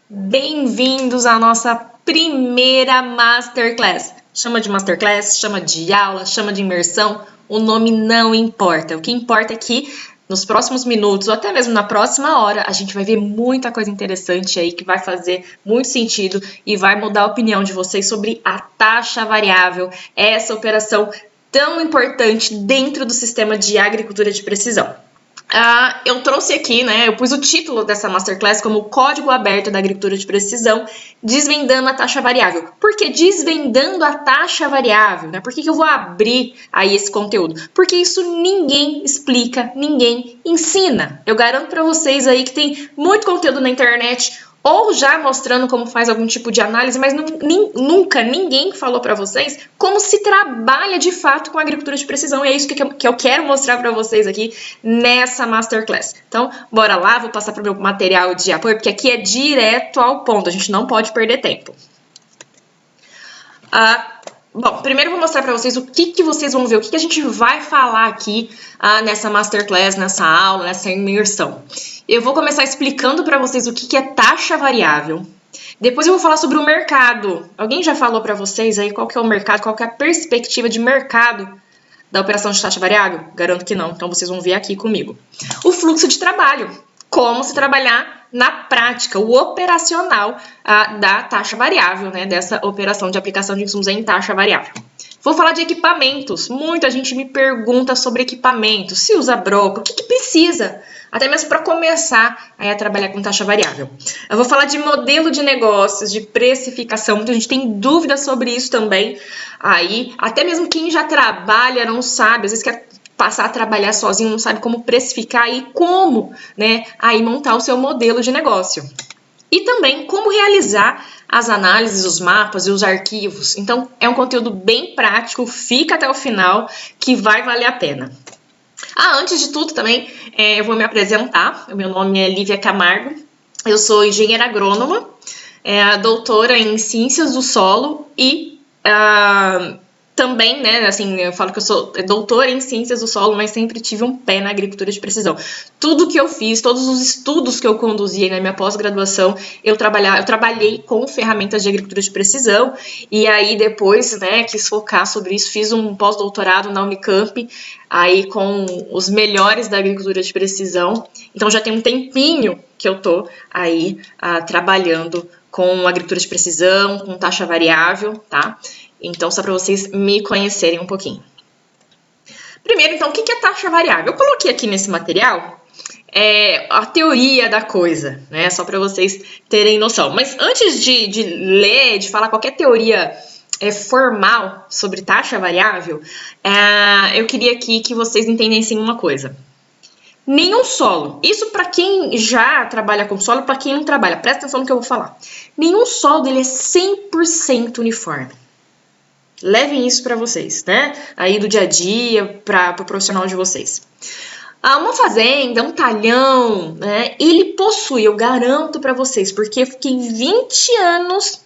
Bem-vindos à nossa primeira Masterclass. Chama de Masterclass, chama de aula, chama de imersão, o nome não importa. O que importa é que nos próximos minutos, ou até mesmo na próxima hora, a gente vai ver muita coisa interessante aí que vai fazer muito sentido e vai mudar a opinião de vocês sobre a taxa variável, essa operação tão importante dentro do sistema de agricultura de precisão. Eu trouxe aqui, né, eu pus o título dessa Masterclass como o Código Aberto da Agricultura de Precisão, desvendando a taxa variável. Por que desvendando a taxa variável? Né? Por que eu vou abrir aí esse conteúdo? Porque isso ninguém explica, ninguém ensina. Eu garanto para vocês aí que tem muito conteúdo na internet, ou já mostrando como faz algum tipo de análise, mas nunca ninguém falou para vocês como se trabalha de fato com a agricultura de precisão. E é isso que eu quero mostrar para vocês aqui nessa Masterclass. Então, bora lá, vou passar para o meu material de apoio, porque aqui é direto ao ponto, a gente não pode perder tempo. Bom, primeiro eu vou mostrar para vocês o que vocês vão ver, o que a gente vai falar aqui nessa Masterclass, nessa aula, nessa imersão. Eu vou começar explicando para vocês o que é taxa variável. Depois eu vou falar sobre o mercado. Alguém já falou para vocês aí qual que é o mercado, qual que é a perspectiva de mercado da operação de taxa variável? Garanto que não, então vocês vão ver aqui comigo. O fluxo de trabalho, como se trabalhar na prática, o operacional da taxa variável, né, dessa operação de aplicação de insumos em taxa variável. Vou falar de equipamentos. Muita gente me pergunta sobre equipamentos, se usa broca, o que precisa, até mesmo para começar a trabalhar com taxa variável. Eu vou falar de modelo de negócios, de precificação, muita gente tem dúvidas sobre isso também. Aí, até mesmo quem já trabalha não sabe, às vezes quer passar a trabalhar sozinho, não sabe como precificar e como, né, aí montar o seu modelo de negócio. E também como realizar as análises, os mapas e os arquivos. Então, é um conteúdo bem prático, fica até o final, que vai valer a pena. Antes de tudo também, eu vou me apresentar. O meu nome é Lívia Camargo, eu sou engenheira agrônoma, doutora em Ciências do Solo e também, né, assim, eu falo que eu sou doutora em Ciências do Solo, mas sempre tive um pé na agricultura de precisão. Tudo que eu fiz, todos os estudos que eu conduzi na minha pós-graduação, eu trabalhei com ferramentas de agricultura de precisão, e aí depois, né, quis focar sobre isso, fiz um pós-doutorado na Unicamp, aí com os melhores da agricultura de precisão. Então já tem um tempinho que eu tô aí trabalhando com agricultura de precisão, com taxa variável, tá? Então, só para vocês me conhecerem um pouquinho. Primeiro, então, o que é taxa variável? Eu coloquei aqui nesse material a teoria da coisa, né? Só para vocês terem noção. Mas antes de ler, de falar qualquer teoria formal sobre taxa variável, eu queria aqui que vocês entendessem uma coisa. Nenhum solo, isso para quem já trabalha com solo, para quem não trabalha, presta atenção no que eu vou falar. Nenhum solo ele é 100% uniforme. Levem isso para vocês, né? Aí do dia a dia, para o profissional de vocês. Uma fazenda, um talhão, né? Ele possui, eu garanto para vocês, porque eu fiquei 20 anos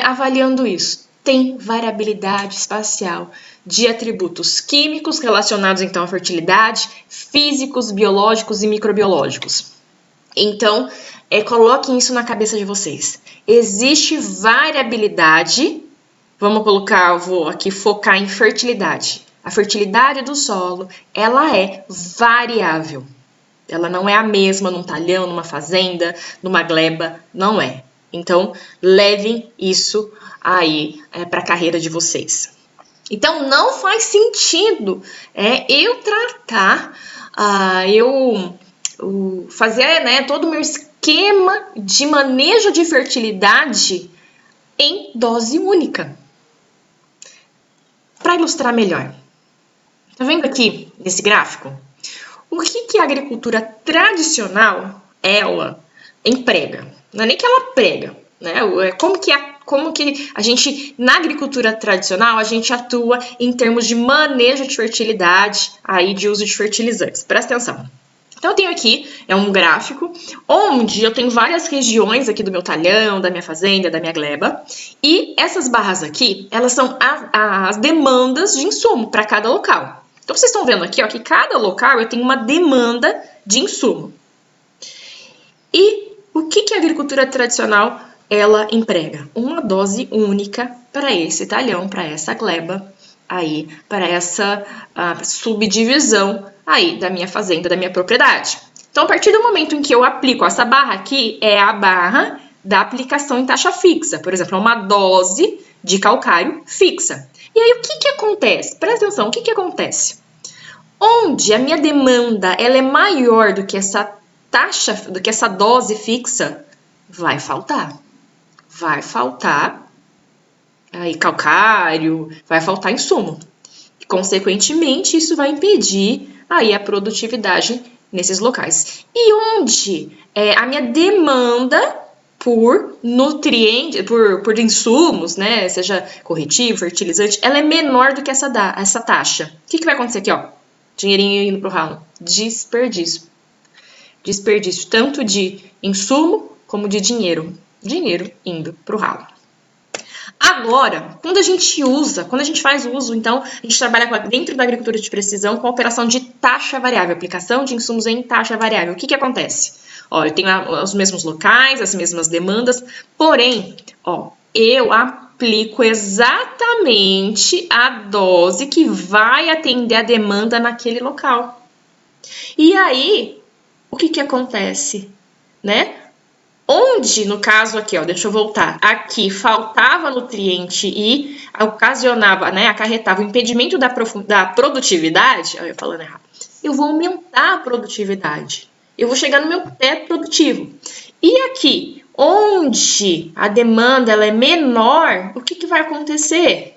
avaliando isso. Tem variabilidade espacial de atributos químicos relacionados então à fertilidade, físicos, biológicos e microbiológicos. Então, coloquem isso na cabeça de vocês. Existe variabilidade. Vamos colocar, eu vou aqui focar em fertilidade. A fertilidade do solo, ela é variável. Ela não é a mesma num talhão, numa fazenda, numa gleba, não é. Então, levem isso aí para a carreira de vocês. Então, não faz sentido eu tratar, fazer todo o meu esquema de manejo de fertilidade em dose única. Para ilustrar melhor, tá vendo aqui nesse gráfico? O que a agricultura tradicional ela emprega? Não é nem que ela prega, né? Como que a gente, na agricultura tradicional, a gente atua em termos de manejo de fertilidade, aí de uso de fertilizantes. Presta atenção. Então, eu tenho aqui um gráfico onde eu tenho várias regiões aqui do meu talhão, da minha fazenda, da minha gleba. E essas barras aqui, elas são as demandas de insumo para cada local. Então, vocês estão vendo aqui que cada local eu tenho uma demanda de insumo. E o que a agricultura agricultura tradicional, ela emprega uma dose única para esse talhão, para essa gleba, aí, para essa subdivisão aí da minha fazenda, da minha propriedade. Então, a partir do momento em que eu aplico essa barra aqui, é a barra da aplicação em taxa fixa. Por exemplo, é uma dose de calcário fixa. E aí, o que acontece? Presta atenção, o que acontece? Onde a minha demanda ela é maior do que essa taxa, do que essa dose fixa, vai faltar. Vai faltar aí calcário, vai faltar insumo. E, consequentemente, isso vai impedir aí a produtividade nesses locais. E onde a minha demanda por nutrientes, por insumos, né, seja corretivo, fertilizante, ela é menor do que essa taxa. O que vai acontecer aqui, ó? Dinheirinho indo pro ralo. Desperdício. Desperdício tanto de insumo como de dinheiro. Dinheiro indo pro ralo. Agora, quando a gente faz uso, então, a gente trabalha dentro da agricultura de precisão com a operação de taxa variável, aplicação de insumos em taxa variável. O que acontece? Ó, eu tenho os mesmos locais, as mesmas demandas, porém, ó, eu aplico exatamente a dose que vai atender a demanda naquele local. E aí, o que acontece, né? Onde, no caso aqui, ó, deixa eu voltar, aqui faltava nutriente e ocasionava, né, acarretava o impedimento da produtividade, eu falando errado, eu vou aumentar a produtividade, eu vou chegar no meu teto produtivo. E aqui, onde a demanda ela é menor, o que vai acontecer?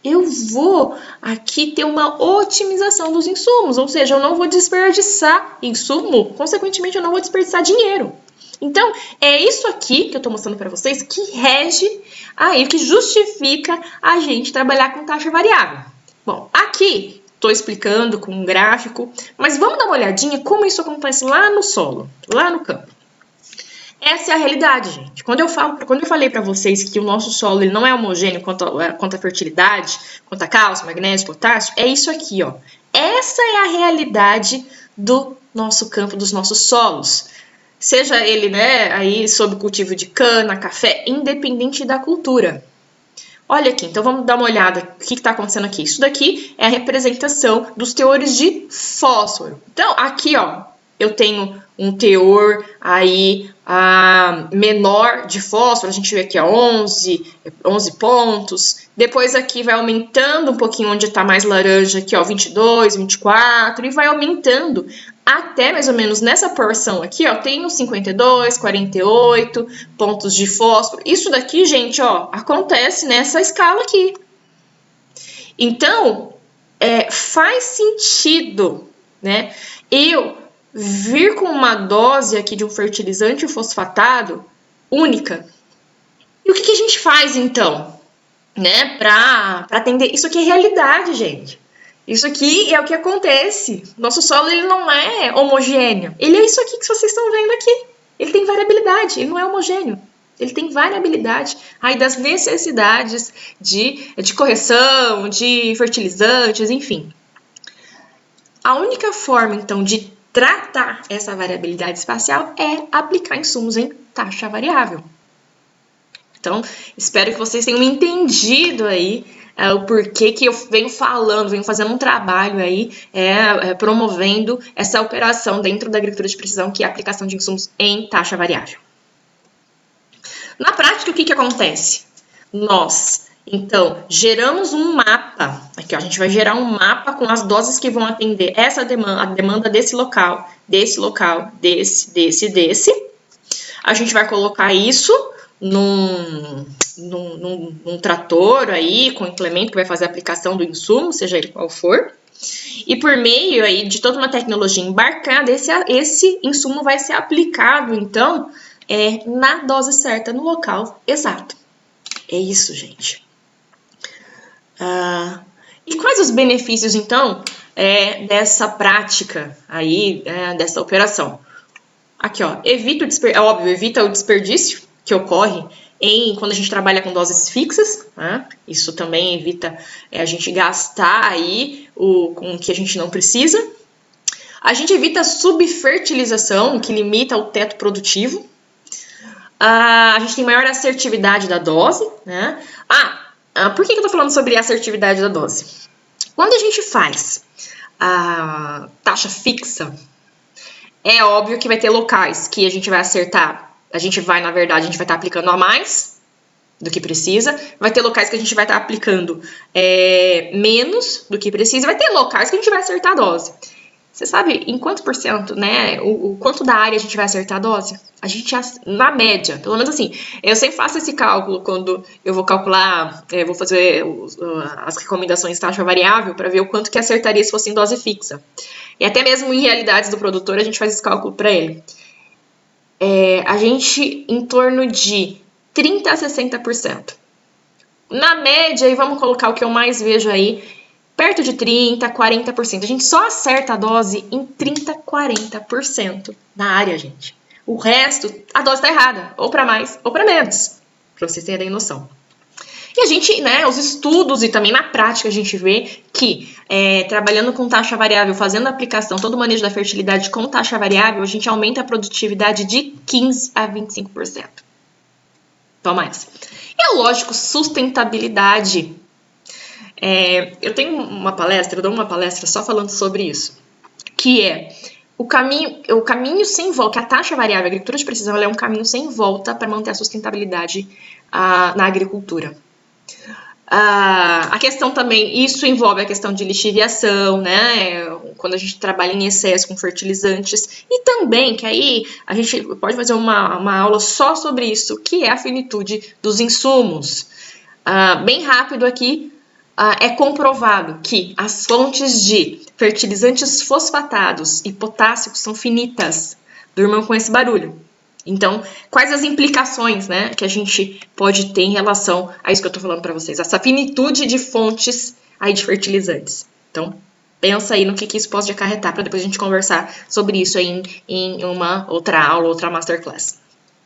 Eu vou aqui ter uma otimização dos insumos, ou seja, eu não vou desperdiçar insumo, consequentemente eu não vou desperdiçar dinheiro. Então, é isso aqui que eu estou mostrando para vocês que rege aí, que justifica a gente trabalhar com taxa variável. Bom, aqui estou explicando com um gráfico, mas vamos dar uma olhadinha como isso acontece lá no solo, lá no campo. Essa é a realidade, gente. Quando eu falei para vocês que o nosso solo ele não é homogêneo quanto a fertilidade, quanto a cálcio, magnésio, potássio, é isso aqui, ó. Essa é a realidade do nosso campo, dos nossos solos. Seja ele, né, aí sob cultivo de cana, café, independente da cultura. Olha aqui, então vamos dar uma olhada o que está acontecendo aqui. Isso daqui é a representação dos teores de fósforo. Então, aqui, ó, eu tenho um teor aí menor de fósforo, a gente vê aqui, ó, 11 pontos. Depois aqui vai aumentando um pouquinho onde está mais laranja, aqui, ó, 22, 24, e vai aumentando até mais ou menos nessa porção aqui, ó, tem uns 52, 48 pontos de fósforo. Isso daqui, gente, ó, acontece nessa escala aqui. Então, faz sentido, né, eu vir com uma dose aqui de um fertilizante fosfatado única. E o que a gente faz, então, né, para atender? Isso aqui é realidade, gente. Isso aqui é o que acontece. Nosso solo ele não é homogêneo. Ele é isso aqui que vocês estão vendo aqui. Ele tem variabilidade, ele não é homogêneo. Ele tem variabilidade aí das necessidades de correção, de fertilizantes, enfim. A única forma, então, de tratar essa variabilidade espacial é aplicar insumos em taxa variável. Então, espero que vocês tenham entendido aí o porquê que eu venho fazendo um trabalho aí, promovendo essa operação dentro da agricultura de precisão, que é a aplicação de insumos em taxa variável. Na prática, o que acontece? Nós, então, geramos um mapa. Aqui, ó, a gente vai gerar um mapa com as doses que vão atender essa demanda, a demanda desse local, desse. A gente vai colocar isso num trator aí, com implemento que vai fazer a aplicação do insumo, seja ele qual for. E por meio aí de toda uma tecnologia embarcada, esse insumo vai ser aplicado, então, na dose certa, no local exato. É isso, gente. E quais os benefícios, então, dessa prática aí, dessa operação? Aqui, ó, evita o desperdício que ocorre quando a gente trabalha com doses fixas, né? Isso também evita a gente gastar aí com o que a gente não precisa. A gente evita a subfertilização, que limita o teto produtivo. A gente tem maior assertividade da dose, né? Por que eu tô falando sobre a assertividade da dose? Quando a gente faz a taxa fixa, é óbvio que vai ter locais que a gente vai acertar. Na verdade, a gente vai estar aplicando a mais do que precisa. Vai ter locais que a gente vai estar aplicando menos do que precisa. Vai ter locais que a gente vai acertar a dose. Você sabe em quantos por cento, né? O quanto da área a gente vai acertar a dose? A gente, na média, pelo menos assim, eu sempre faço esse cálculo quando eu vou calcular, vou fazer as recomendações de taxa variável para ver o quanto que acertaria se fosse em dose fixa. E até mesmo em realidades do produtor, a gente faz esse cálculo para ele. A gente, em torno de 30% a 60%. Na média, e vamos colocar o que eu mais vejo aí, perto de 30%, 40%. A gente só acerta a dose em 30%, 40% da área, gente. O resto, a dose tá errada, ou para mais ou para menos, para vocês terem noção. E a gente, né, os estudos e também na prática a gente vê que trabalhando com taxa variável, fazendo a aplicação, todo o manejo da fertilidade com taxa variável, a gente aumenta a produtividade de 15% a 25%. Toma essa. E é lógico, sustentabilidade. Eu tenho eu dou uma palestra só falando sobre isso, que é o caminho sem volta, que a taxa variável, a agricultura de precisão, ela é um caminho sem volta para manter a sustentabilidade na agricultura. A questão também, isso envolve a questão de lixiviação, né? Quando a gente trabalha em excesso com fertilizantes, e também, que aí a gente pode fazer uma aula só sobre isso, que é a finitude dos insumos. Bem rápido aqui, é comprovado que as fontes de fertilizantes fosfatados e potássicos são finitas. Durmam com esse barulho. Então, quais as implicações, né, que a gente pode ter em relação a isso que eu tô falando para vocês? Essa finitude de fontes aí de fertilizantes. Então, pensa aí no que isso pode acarretar para depois a gente conversar sobre isso aí em uma outra aula, outra masterclass.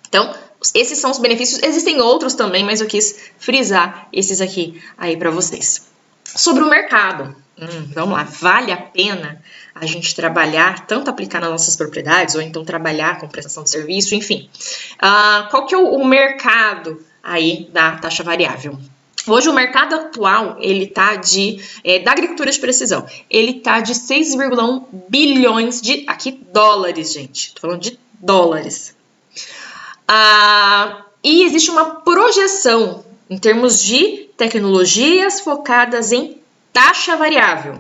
Então, esses são os benefícios. Existem outros também, mas eu quis frisar esses aqui aí para vocês. Sobre o mercado. Vamos lá, vale a pena a gente trabalhar, tanto aplicar nas nossas propriedades, ou então trabalhar com prestação de serviço, enfim. Qual que é o mercado aí da taxa variável? Hoje o mercado atual, ele tá da agricultura de precisão, ele tá de 6,1 bilhões de dólares, gente. Tô falando de dólares. E existe uma projeção em termos de tecnologias focadas em taxa variável,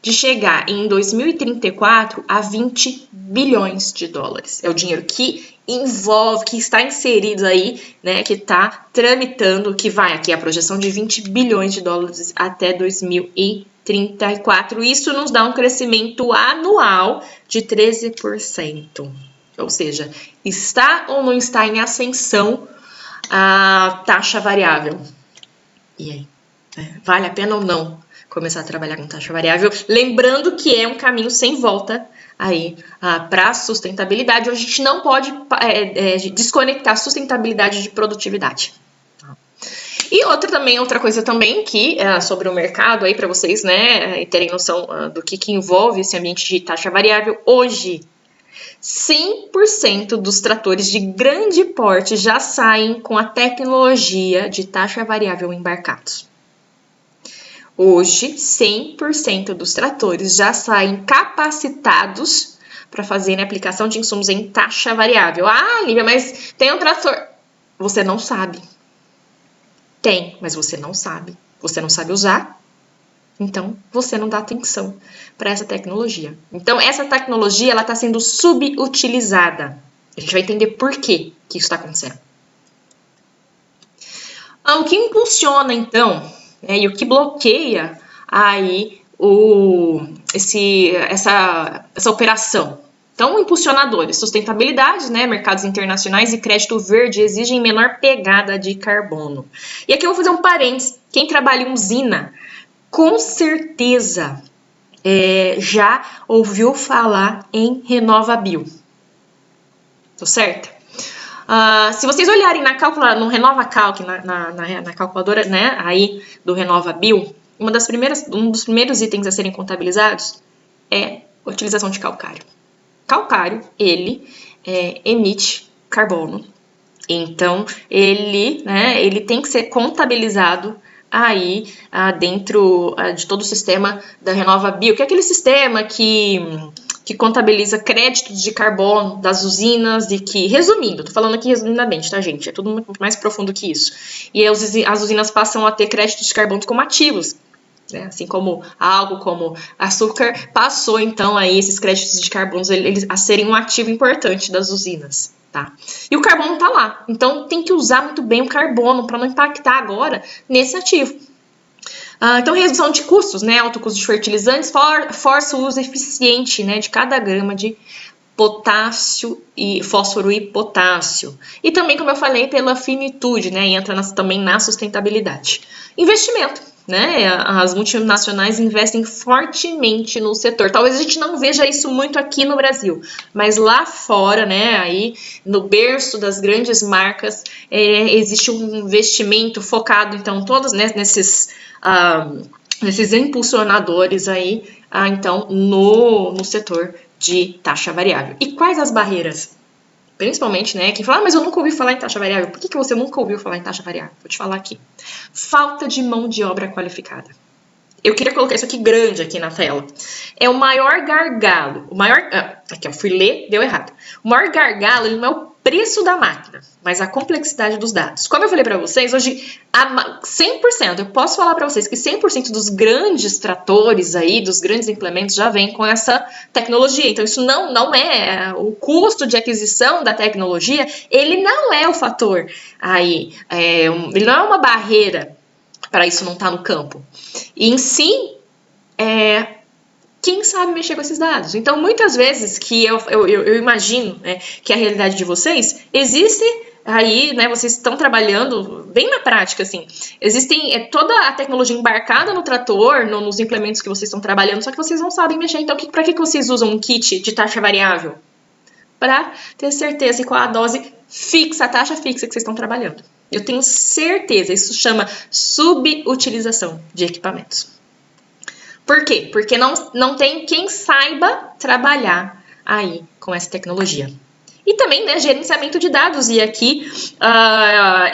de chegar em 2034 a 20 bilhões de dólares. É o dinheiro que envolve, que está inserido aí, né, que está tramitando, que vai aqui a projeção de 20 bilhões de dólares até 2034. Isso nos dá um crescimento anual de 13%. Ou seja, está ou não está em ascensão a taxa variável? E aí? Vale a pena ou não começar a trabalhar com taxa variável? Lembrando que é um caminho sem volta aí para a sustentabilidade. A gente não pode desconectar sustentabilidade de produtividade. E outra coisa também que sobre o mercado aí para vocês, né, terem noção do que envolve esse ambiente de taxa variável. Hoje, 100% dos tratores de grande porte já saem com a tecnologia de taxa variável embarcados. Hoje, 100% dos tratores já saem capacitados para fazerem aplicação de insumos em taxa variável. Lívia, mas tem um trator. Você não sabe. Tem, mas você não sabe. Você não sabe usar, então você não dá atenção para essa tecnologia. Então, essa tecnologia está sendo subutilizada. A gente vai entender por que isso está acontecendo. O que impulsiona, então, e o que bloqueia aí essa operação? Então, impulsionadores, sustentabilidade, né, mercados internacionais e crédito verde exigem menor pegada de carbono. E aqui eu vou fazer um parênteses. Quem trabalha em usina, com certeza já ouviu falar em RenovaBio. Tô certo? Se vocês olharem no RenovaCalc, na calculadora, né, aí do RenovaBio, um dos primeiros itens a serem contabilizados é a utilização de calcário. Calcário, ele emite carbono Então, ele tem que ser contabilizado aí dentro de todo o sistema da RenovaBio, que é aquele sistema que contabiliza créditos de carbono das usinas e que, resumindo, tô falando aqui resumidamente, tá, gente? É tudo muito mais profundo que isso. E as usinas passam a ter créditos de carbono como ativos, né? Assim como algo como açúcar passou, então, aí esses créditos de carbono eles a serem um ativo importante das usinas. Tá? E o carbono tá lá, então tem que usar muito bem o carbono para não impactar agora nesse ativo. Então, redução de custos, né? Alto custo de fertilizantes, força o uso eficiente, né, de cada grama de potássio e fósforo e potássio. E também, como eu falei, pela finitude, né? Entra também na sustentabilidade. Investimento. Né? As multinacionais investem fortemente no setor. Talvez a gente não veja isso muito aqui no Brasil, mas lá fora, né, aí no berço das grandes marcas, existe um investimento focado, então, todos, né, nesses impulsionadores aí, então, no setor de taxa variável. E quais as barreiras? Principalmente, né, quem fala, mas eu nunca ouvi falar em taxa variável. Por que você nunca ouviu falar em taxa variável? Vou te falar aqui. Falta de mão de obra qualificada. Eu queria colocar isso aqui grande aqui na tela. É o maior gargalo. Aqui, eu fui ler, deu errado. O maior gargalo ele não é o preço da máquina, mas a complexidade dos dados. Como eu falei para vocês, hoje 100%, eu posso falar para vocês que 100% dos grandes tratores aí, dos grandes implementos já vem com essa tecnologia. Então isso não é o custo de aquisição da tecnologia, ele não é o fator aí, ele não é uma barreira para isso não estar no campo. E em si, quem sabe mexer com esses dados? Então, muitas vezes que eu imagino, né, que a realidade de vocês existe aí, né, vocês estão trabalhando bem na prática, assim, existem toda a tecnologia embarcada no trator, nos implementos que vocês estão trabalhando, só que vocês não sabem mexer. Então, para que vocês usam um kit de taxa variável? Para ter certeza qual a dose fixa, a taxa fixa que vocês estão trabalhando. Eu tenho certeza, isso chama subutilização de equipamentos. Por quê? Porque não tem quem saiba trabalhar aí com essa tecnologia. E também, né, gerenciamento de dados. E aqui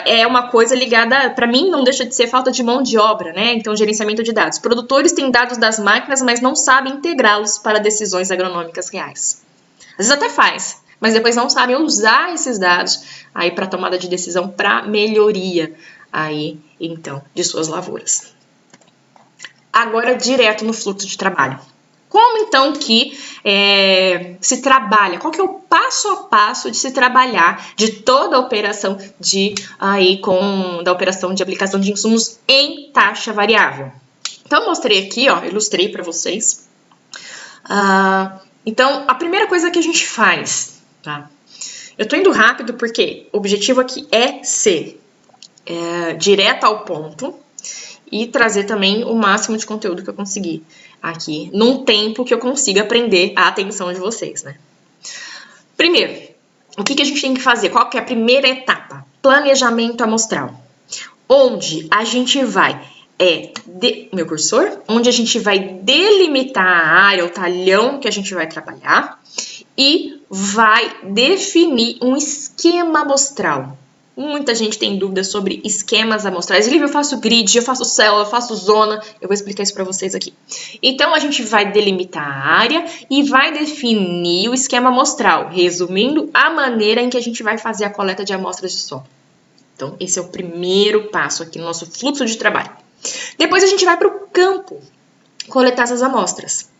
é uma coisa ligada, para mim, não deixa de ser falta de mão de obra, né? Então, gerenciamento de dados. Produtores têm dados das máquinas, mas não sabem integrá-los para decisões agronômicas reais. Às vezes até faz, mas depois não sabem usar esses dados aí para tomada de decisão, para melhoria aí, então, de suas lavouras. Agora, direto no fluxo de trabalho. Como, então, que se trabalha? Qual que é o passo a passo de se trabalhar de toda a operação da operação de aplicação de insumos em taxa variável? Então, eu mostrei aqui, ilustrei para vocês. Então, a primeira coisa que a gente faz, tá? Eu tô indo rápido porque o objetivo aqui é ser direto ao ponto e trazer também o máximo de conteúdo que eu conseguir aqui, num tempo que eu consiga prender a atenção de vocês, né? Primeiro, o que a gente tem que fazer? Qual que é a primeira etapa? Planejamento amostral. Onde a gente vai meu cursor, onde a gente vai delimitar a área, o talhão que a gente vai trabalhar e vai definir um esquema amostral. Muita gente tem dúvidas sobre esquemas amostrais. Eu faço grid, eu faço célula, eu faço zona. Eu vou explicar isso para vocês aqui. Então, a gente vai delimitar a área e vai definir o esquema amostral, resumindo a maneira em que a gente vai fazer a coleta de amostras de solo. Então, esse é o primeiro passo aqui no nosso fluxo de trabalho. Depois, a gente vai para o campo coletar essas amostras.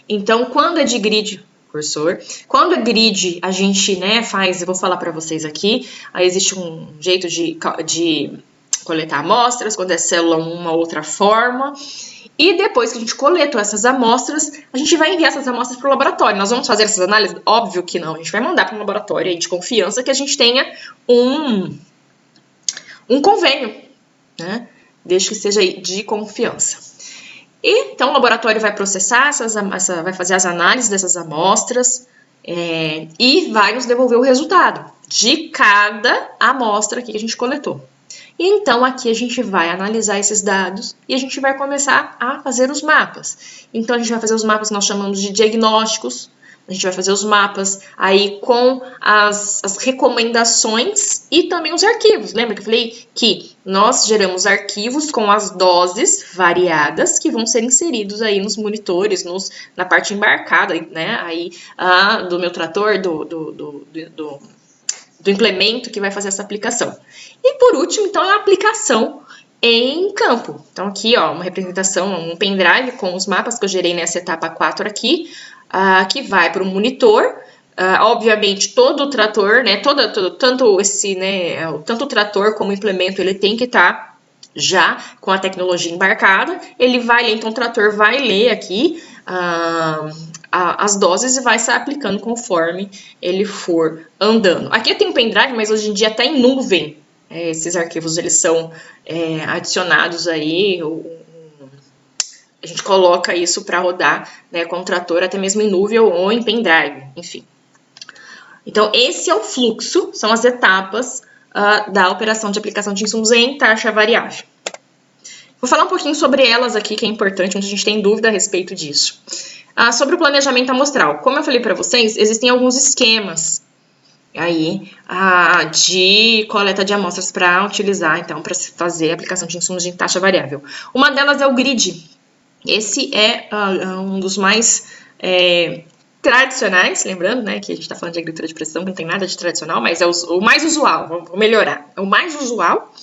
Então, quando é de grid, cursor. Quando é grid, a gente faz, eu vou falar para vocês aqui, aí existe um jeito de coletar amostras, quando é célula, uma outra forma. E depois que a gente coletou essas amostras, a gente vai enviar essas amostras para o laboratório. Nós vamos fazer essas análises? Óbvio que não, a gente vai mandar para um laboratório aí de confiança que a gente tenha um convênio, né? Desde que seja aí de confiança. E, então, o laboratório vai processar, vai fazer as análises dessas amostras e vai nos devolver o resultado de cada amostra que a gente coletou. E, então, aqui a gente vai analisar esses dados e a gente vai começar a fazer os mapas. Então, a gente vai fazer os mapas que nós chamamos de diagnósticos, a gente vai fazer os mapas aí com as recomendações e também os arquivos. Lembra que eu falei que nós geramos arquivos com as doses variadas que vão ser inseridos aí nos monitores, na parte embarcada, né, aí do meu trator, do implemento que vai fazer essa aplicação. E por último, então, é a aplicação em campo. Então aqui, ó, uma representação, um pendrive com os mapas que eu gerei nessa etapa 4 aqui, que vai para o monitor. Obviamente, todo o trator, né, tanto o trator como o implemento, ele tem que estar já com a tecnologia embarcada. Ele vai ler, então o trator vai ler aqui as doses e vai se aplicando conforme ele for andando. Aqui eu tenho um pendrive, mas hoje em dia até em nuvem. Esses arquivos, eles são adicionados aí, a gente coloca isso para rodar, né, com o trator, até mesmo em nuvem ou em pendrive, enfim. Então, esse é o fluxo, são as etapas da operação de aplicação de insumos em taxa variável. Vou falar um pouquinho sobre elas aqui, que é importante, muita gente tem dúvida a respeito disso. Sobre o planejamento amostral, como eu falei para vocês, existem alguns esquemas aí de coleta de amostras para utilizar, então, para fazer a aplicação de insumos em taxa variável. Uma delas é o grid. Esse é um dos mais tradicionais, lembrando, né, que a gente está falando de agricultura de precisão, que não tem nada de tradicional, mas é o mais usual, vou melhorar. É o mais usual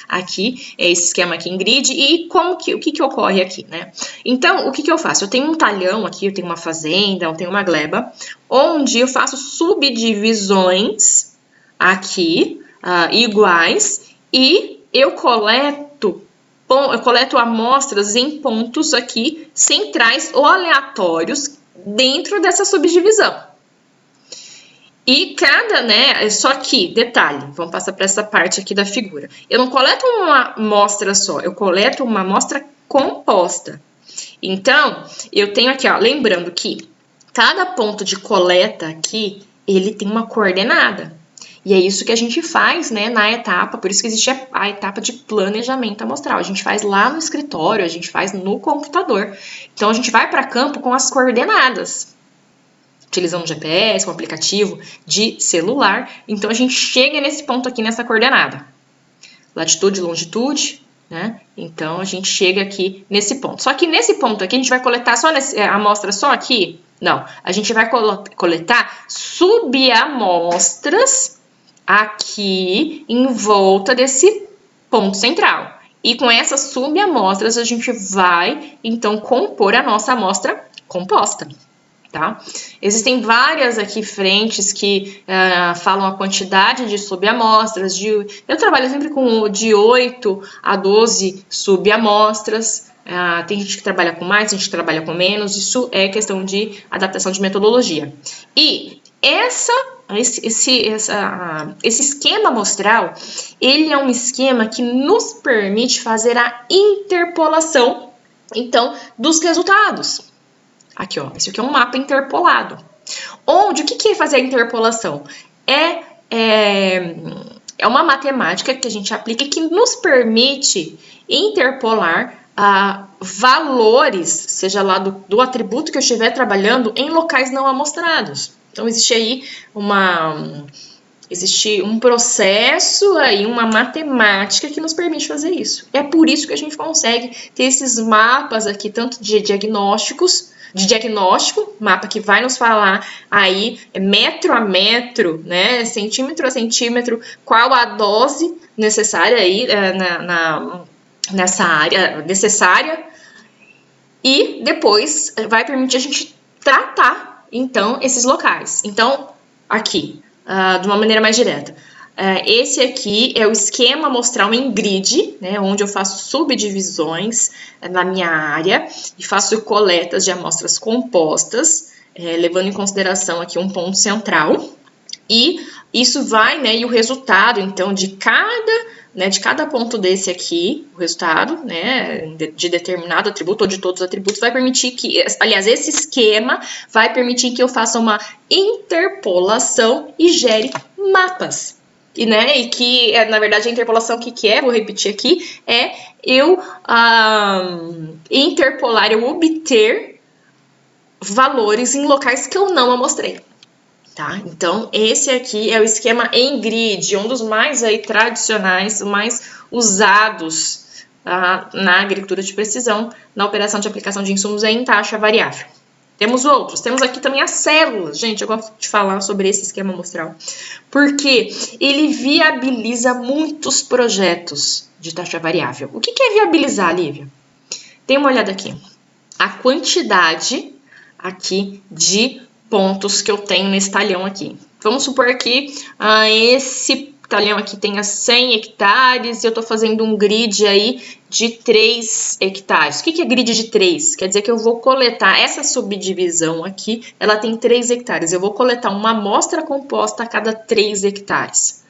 aqui, é esse esquema aqui em grid. E o que ocorre aqui, né? Então, o que eu faço? Eu tenho um talhão aqui, eu tenho uma fazenda, eu tenho uma gleba, onde eu faço subdivisões aqui, iguais, e eu coleto amostras em pontos aqui centrais ou aleatórios dentro dessa subdivisão. E só que, detalhe, vamos passar para essa parte aqui da figura. Eu não coleto uma amostra só, eu coleto uma amostra composta. Então, eu tenho aqui, ó, lembrando que cada ponto de coleta aqui, ele tem uma coordenada. E é isso que a gente faz, né, na etapa, por isso que existe a etapa de planejamento amostral. A gente faz lá no escritório, a gente faz no computador. Então, a gente vai para campo com as coordenadas, utilizando o GPS, um aplicativo de celular. Então, a gente chega nesse ponto aqui, nessa coordenada. Latitude, longitude, né? Então, a gente chega aqui nesse ponto. Só que nesse ponto aqui, a gente vai coletar só a amostra só aqui? Não, a gente vai coletar subamostras aqui em volta desse ponto central. E com essas subamostras, a gente vai, então, compor a nossa amostra composta, tá? Existem várias aqui frentes que falam a quantidade de subamostras. Eu trabalho sempre com de 8 a 12 subamostras. Tem gente que trabalha com mais, tem gente que trabalha com menos. Isso é questão de adaptação de metodologia. E esse esquema amostral, ele é um esquema que nos permite fazer a interpolação, então, dos resultados. Aqui, ó, esse aqui é um mapa interpolado. O que é fazer a interpolação? É uma matemática que a gente aplica que nos permite interpolar valores, seja lá do atributo que eu estiver trabalhando, em locais não amostrados. Então, existe aí um processo, aí, uma matemática que nos permite fazer isso. É por isso que a gente consegue ter esses mapas aqui, tanto de diagnóstico, mapa que vai nos falar aí metro a metro, né, centímetro a centímetro, qual a dose necessária aí nessa área necessária, e depois vai permitir a gente tratar, então, esses locais. Então, aqui, de uma maneira mais direta, esse aqui é o esquema amostral em grid, né, onde eu faço subdivisões na minha área e faço coletas de amostras compostas, levando em consideração aqui um ponto central. E isso vai, né, e o resultado, então, de cada ponto desse aqui, o resultado, né, de determinado atributo ou de todos os atributos, vai permitir que, aliás, esse esquema vai permitir que eu faça uma interpolação e gere mapas. E que, na verdade, a interpolação, o que é? Vou repetir aqui, é eu interpolar, eu obter valores em locais que eu não amostrei. Tá? Então, esse aqui é o esquema em grid, um dos mais aí tradicionais, mais usados na agricultura de precisão, na operação de aplicação de insumos em taxa variável. Temos outros, temos aqui também as células. Gente, eu gosto de falar sobre esse esquema amostral, porque ele viabiliza muitos projetos de taxa variável. O que é viabilizar, Lívia? Dê uma olhada aqui. A quantidade aqui de pontos que eu tenho nesse talhão aqui. Vamos supor que esse talhão aqui tenha 100 hectares e eu estou fazendo um grid aí de 3 hectares. O que é grid de 3? Quer dizer que eu vou coletar essa subdivisão aqui, ela tem 3 hectares. Eu vou coletar uma amostra composta a cada 3 hectares.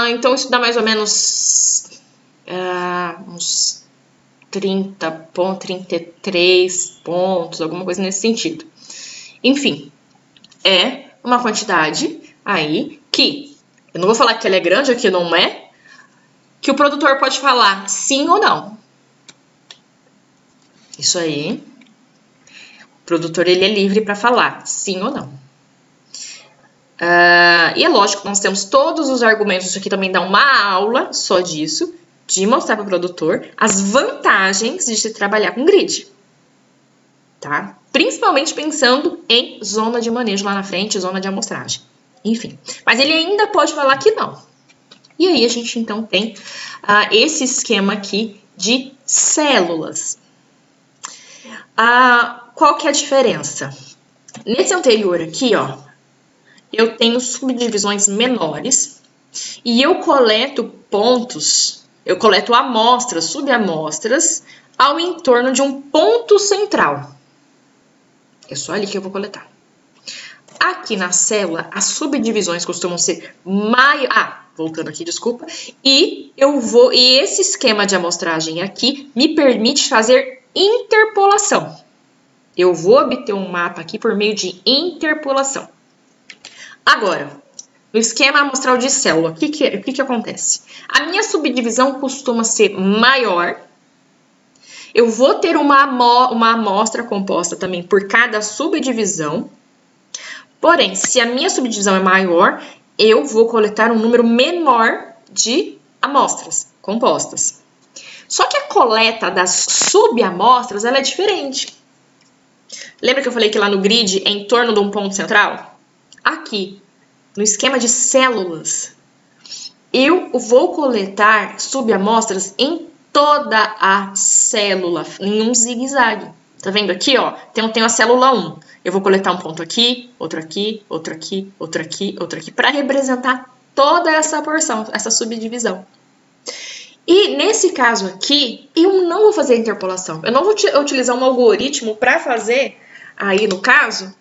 Então, isso dá mais ou menos uns 33 pontos, alguma coisa nesse sentido. Enfim, é uma quantidade aí que, eu não vou falar que ela é grande ou que não é, que o produtor pode falar sim ou não. Isso aí, o produtor ele é livre para falar sim ou não. E é lógico que nós temos todos os argumentos, isso aqui também dá uma aula só disso, de mostrar para o produtor as vantagens de se trabalhar com grid. Tá? Principalmente pensando em zona de manejo lá na frente, zona de amostragem. Enfim, mas ele ainda pode falar que não. E aí a gente então tem esse esquema aqui de células. Qual que é a diferença? Nesse anterior aqui, ó, eu tenho subdivisões menores e eu coleto pontos, eu coleto amostras, subamostras, ao entorno de um ponto central. É só ali que eu vou coletar. Aqui na célula, as subdivisões costumam ser voltando aqui, desculpa. E esse esquema de amostragem aqui me permite fazer interpolação. Eu vou obter um mapa aqui por meio de interpolação. Agora, no esquema amostral de célula, o que acontece? A minha subdivisão costuma ser maior. Eu vou ter uma amostra composta também por cada subdivisão. Porém, se a minha subdivisão é maior, eu vou coletar um número menor de amostras compostas. Só que a coleta das subamostras ela é diferente. Lembra que eu falei que lá no grid é em torno de um ponto central? Aqui, no esquema de células, eu vou coletar subamostras em toda a célula, em um zigue-zague. Tá vendo aqui, ó? Tem a célula 1. Eu vou coletar um ponto aqui, outro aqui, outro aqui, outro aqui, outro aqui, para representar toda essa porção, essa subdivisão. E nesse caso aqui, eu não vou fazer interpolação. Eu não vou utilizar um algoritmo para fazer, aí no caso,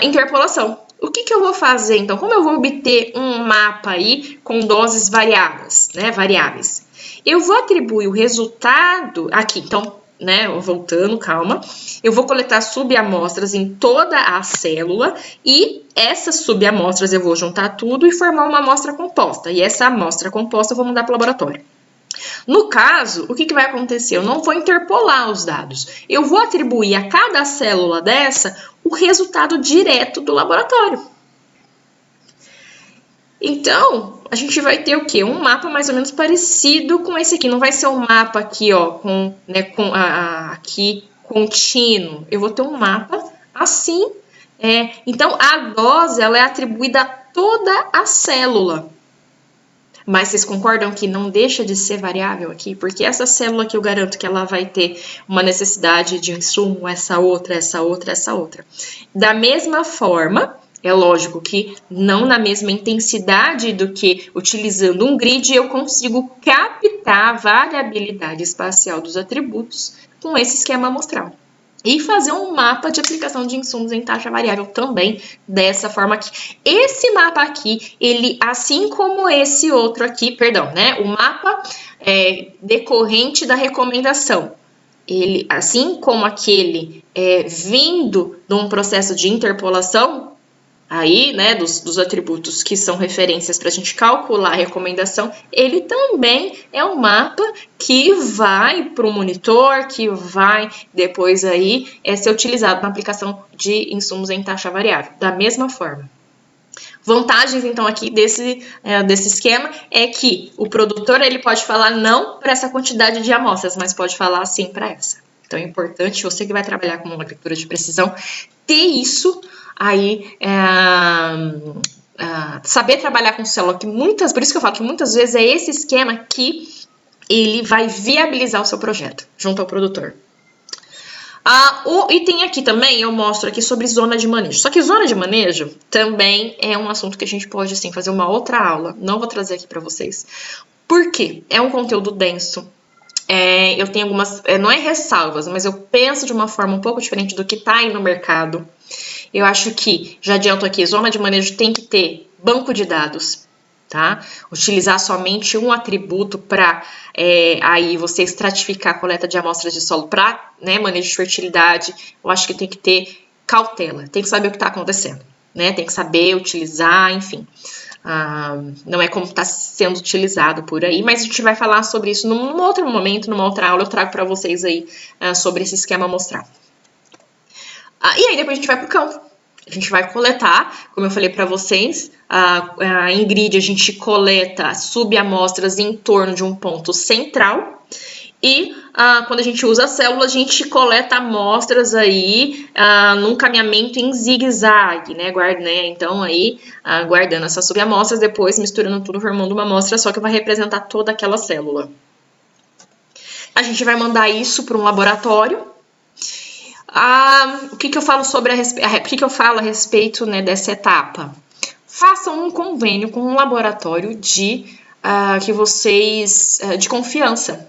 interpolação. O que eu vou fazer, então? Como eu vou obter um mapa aí com doses variáveis, né? Variáveis. Eu vou atribuir o resultado aqui, então, né? Voltando, calma. Eu vou coletar subamostras em toda a célula e essas subamostras eu vou juntar tudo e formar uma amostra composta. E essa amostra composta eu vou mandar para o laboratório. No caso, o que vai acontecer? Eu não vou interpolar os dados. Eu vou atribuir a cada célula dessa o resultado direto do laboratório. Então, a gente vai ter o quê? Um mapa mais ou menos parecido com esse aqui. Não vai ser um mapa aqui, ó, aqui contínuo. Eu vou ter um mapa assim. Então, a dose ela é atribuída a toda a célula. Mas vocês concordam que não deixa de ser variável aqui? Porque essa célula aqui eu garanto que ela vai ter uma necessidade de insumo, essa outra, essa outra, essa outra. Da mesma forma, é lógico que não na mesma intensidade do que utilizando um grid, eu consigo captar a variabilidade espacial dos atributos com esse esquema amostral. E fazer um mapa de aplicação de insumos em taxa variável também dessa forma aqui. Esse mapa aqui, ele, assim como esse outro aqui, perdão, né? O mapa decorrente da recomendação. Ele, assim como aquele vindo de um processo de interpolação, aí, né, dos atributos que são referências para a gente calcular a recomendação, ele também é um mapa que vai para o monitor, que vai depois aí ser utilizado na aplicação de insumos em taxa variável, da mesma forma. Vantagens, então, aqui desse esquema é que o produtor ele pode falar não para essa quantidade de amostras, mas pode falar sim para essa. Então, é importante, você que vai trabalhar com uma agricultura de precisão, ter isso aí, saber trabalhar com célula, por isso que eu falo que muitas vezes é esse esquema que ele vai viabilizar o seu projeto, junto ao produtor. O item aqui também eu mostro aqui sobre zona de manejo. Só que zona de manejo também é um assunto que a gente pode assim, fazer uma outra aula. Não vou trazer aqui para vocês. Por quê? É um conteúdo denso. Eu tenho algumas, não é ressalvas, mas eu penso de uma forma um pouco diferente do que está aí no mercado. Eu acho que, já adianto aqui, zona de manejo tem que ter banco de dados, tá? Utilizar somente um atributo para aí você estratificar a coleta de amostras de solo para, né, manejo de fertilidade. Eu acho que tem que ter cautela, tem que saber o que está acontecendo, né? Tem que saber utilizar, enfim. Não é como está sendo utilizado por aí, mas a gente vai falar sobre isso num outro momento, numa outra aula, eu trago para vocês aí sobre esse esquema amostrado. E aí depois a gente vai para o campo. A gente vai coletar, como eu falei para vocês, em grid a gente coleta subamostras em torno de um ponto central e quando a gente usa a célula, a gente coleta amostras aí num caminhamento em zigue-zague, né? Então aí guardando essas subamostras, depois misturando tudo, formando uma amostra só que vai representar toda aquela célula. A gente vai mandar isso para um laboratório. O que eu falo a respeito, né, dessa etapa? Façam um convênio com um laboratório de confiança.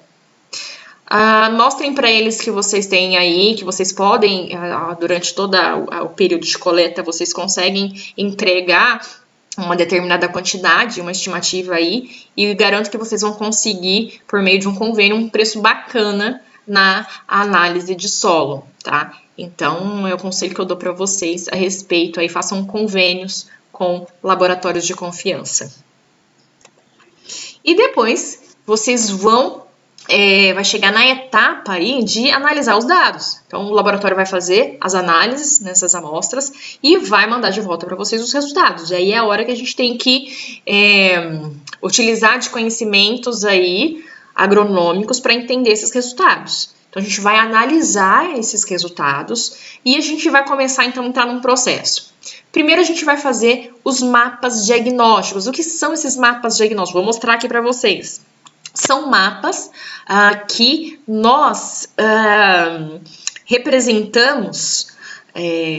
Mostrem para eles que vocês têm aí, que vocês podem, durante todo o período de coleta, vocês conseguem entregar uma determinada quantidade, uma estimativa aí, e garanto que vocês vão conseguir, por meio de um convênio, um preço bacana na análise de solo, tá? Então, é o conselho que eu dou para vocês a respeito, aí façam convênios com laboratórios de confiança. E depois, vocês vai chegar na etapa aí de analisar os dados. Então, o laboratório vai fazer as análises nessas amostras e vai mandar de volta para vocês os resultados. E aí é a hora que a gente tem que utilizar de conhecimentos aí agronômicos para entender esses resultados. Então, a gente vai analisar esses resultados e a gente vai começar, então, a entrar num processo. Primeiro, a gente vai fazer os mapas diagnósticos. O que são esses mapas diagnósticos? Vou mostrar aqui para vocês. São mapas que nós representamos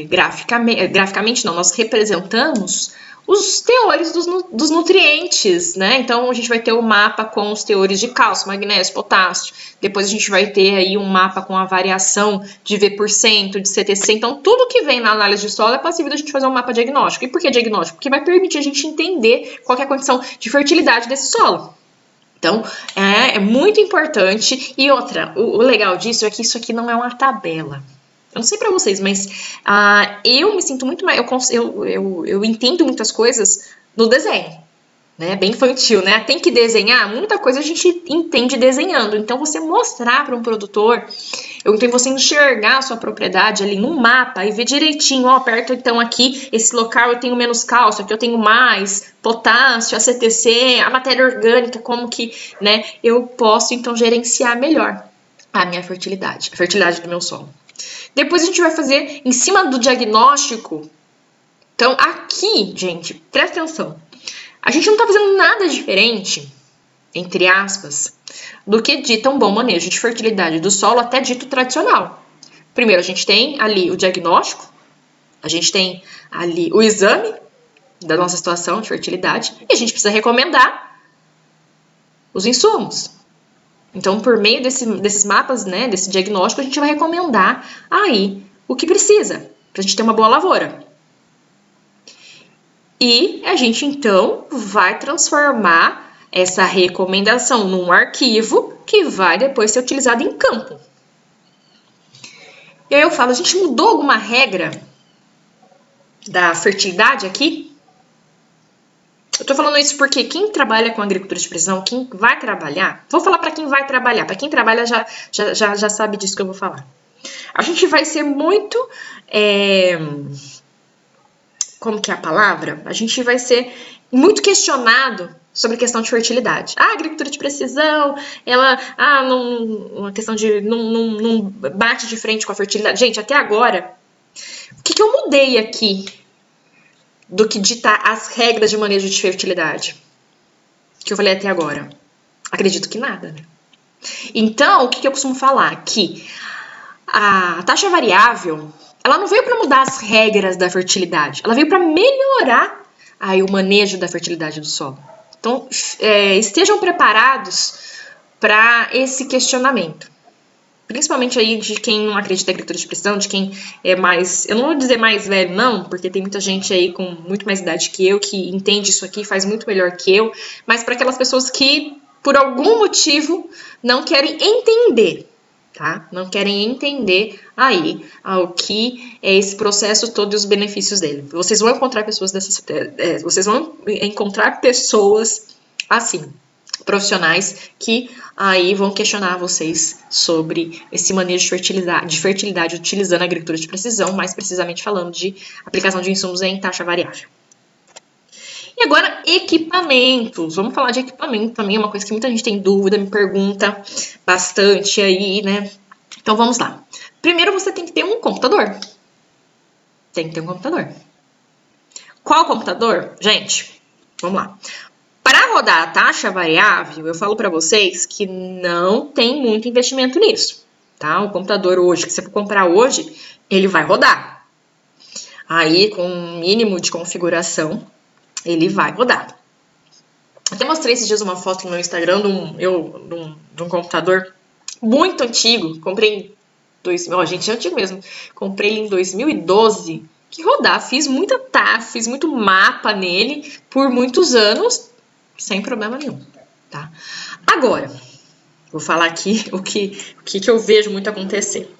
graficamente, não, nós representamos os teores dos nutrientes, né? Então, a gente vai ter o mapa com os teores de cálcio, magnésio, potássio. Depois, a gente vai ter aí um mapa com a variação de V%, de CTC. Então, tudo que vem na análise de solo é passível da gente fazer um mapa diagnóstico. E por que diagnóstico? Porque vai permitir a gente entender qual é a condição de fertilidade desse solo. Então, é muito importante. E outra, o legal disso é que isso aqui não é uma tabela. Eu não sei pra vocês, mas eu me sinto muito mais... Eu entendo muitas coisas no desenho, né? Bem infantil, né? Tem que desenhar, muita coisa a gente entende desenhando. Então, você mostrar para um produtor, então você enxergar a sua propriedade ali no mapa e ver direitinho, ó, perto então aqui, esse local eu tenho menos cálcio, aqui eu tenho mais potássio, a CTC, a matéria orgânica, como que, né, eu posso então gerenciar melhor a minha fertilidade, a fertilidade do meu solo. Depois a gente vai fazer em cima do diagnóstico. Então, aqui, gente, presta atenção. A gente não está fazendo nada diferente, entre aspas, do que dita um bom manejo de fertilidade do solo, até dito tradicional. Primeiro, a gente tem ali o diagnóstico, a gente tem ali o exame da nossa situação de fertilidade e a gente precisa recomendar os insumos. Então, por meio desses mapas, né, desse diagnóstico, a gente vai recomendar aí o que precisa para a gente ter uma boa lavoura. E a gente, então, vai transformar essa recomendação num arquivo que vai depois ser utilizado em campo. E aí eu falo, a gente mudou alguma regra da fertilidade aqui. Eu tô falando isso porque quem trabalha com agricultura de precisão, quem vai trabalhar, vou falar para quem vai trabalhar, para quem trabalha já sabe disso que eu vou falar. A gente vai ser muito, como que é a palavra? A gente vai ser muito questionado sobre questão de fertilidade. A agricultura de precisão, ela, uma questão de, não bate de frente com a fertilidade. Gente, até agora, o que eu mudei aqui do que ditar as regras de manejo de fertilidade? Que eu falei até agora? Acredito que nada, né? Então, o que eu costumo falar? Que a taxa variável, ela não veio para mudar as regras da fertilidade, ela veio para melhorar aí o manejo da fertilidade do solo. Então, estejam preparados para esse questionamento. Principalmente aí de quem não acredita em agricultura de precisão, de quem é mais, eu não vou dizer mais velho não, porque tem muita gente aí com muito mais idade que eu, que entende isso aqui, faz muito melhor que eu, mas para aquelas pessoas que, por algum motivo, não querem entender, tá? Não querem entender aí o que é esse processo todo e os benefícios dele. Vocês vão encontrar pessoas assim, profissionais que aí vão questionar vocês sobre esse manejo de fertilidade utilizando a agricultura de precisão, mais precisamente falando de aplicação de insumos em taxa variável. E agora, equipamentos. Vamos falar de equipamento também, é uma coisa que muita gente tem dúvida, me pergunta bastante aí, né? Então vamos lá. Primeiro você tem que ter um computador. Tem que ter um computador. Qual computador? Gente, vamos lá. Para rodar a taxa variável, eu falo para vocês que não tem muito investimento nisso, tá? O computador hoje, que você for comprar hoje, ele vai rodar. Aí, com um mínimo de configuração, ele vai rodar. Até mostrei esses dias uma foto no meu Instagram de um computador muito antigo. Comprei gente, é antigo mesmo. Comprei ele em 2012, que rodar. Fiz muita TAF, fiz muito mapa nele por muitos anos, sem problema nenhum, tá? Agora, vou falar aqui o que eu vejo muito acontecer.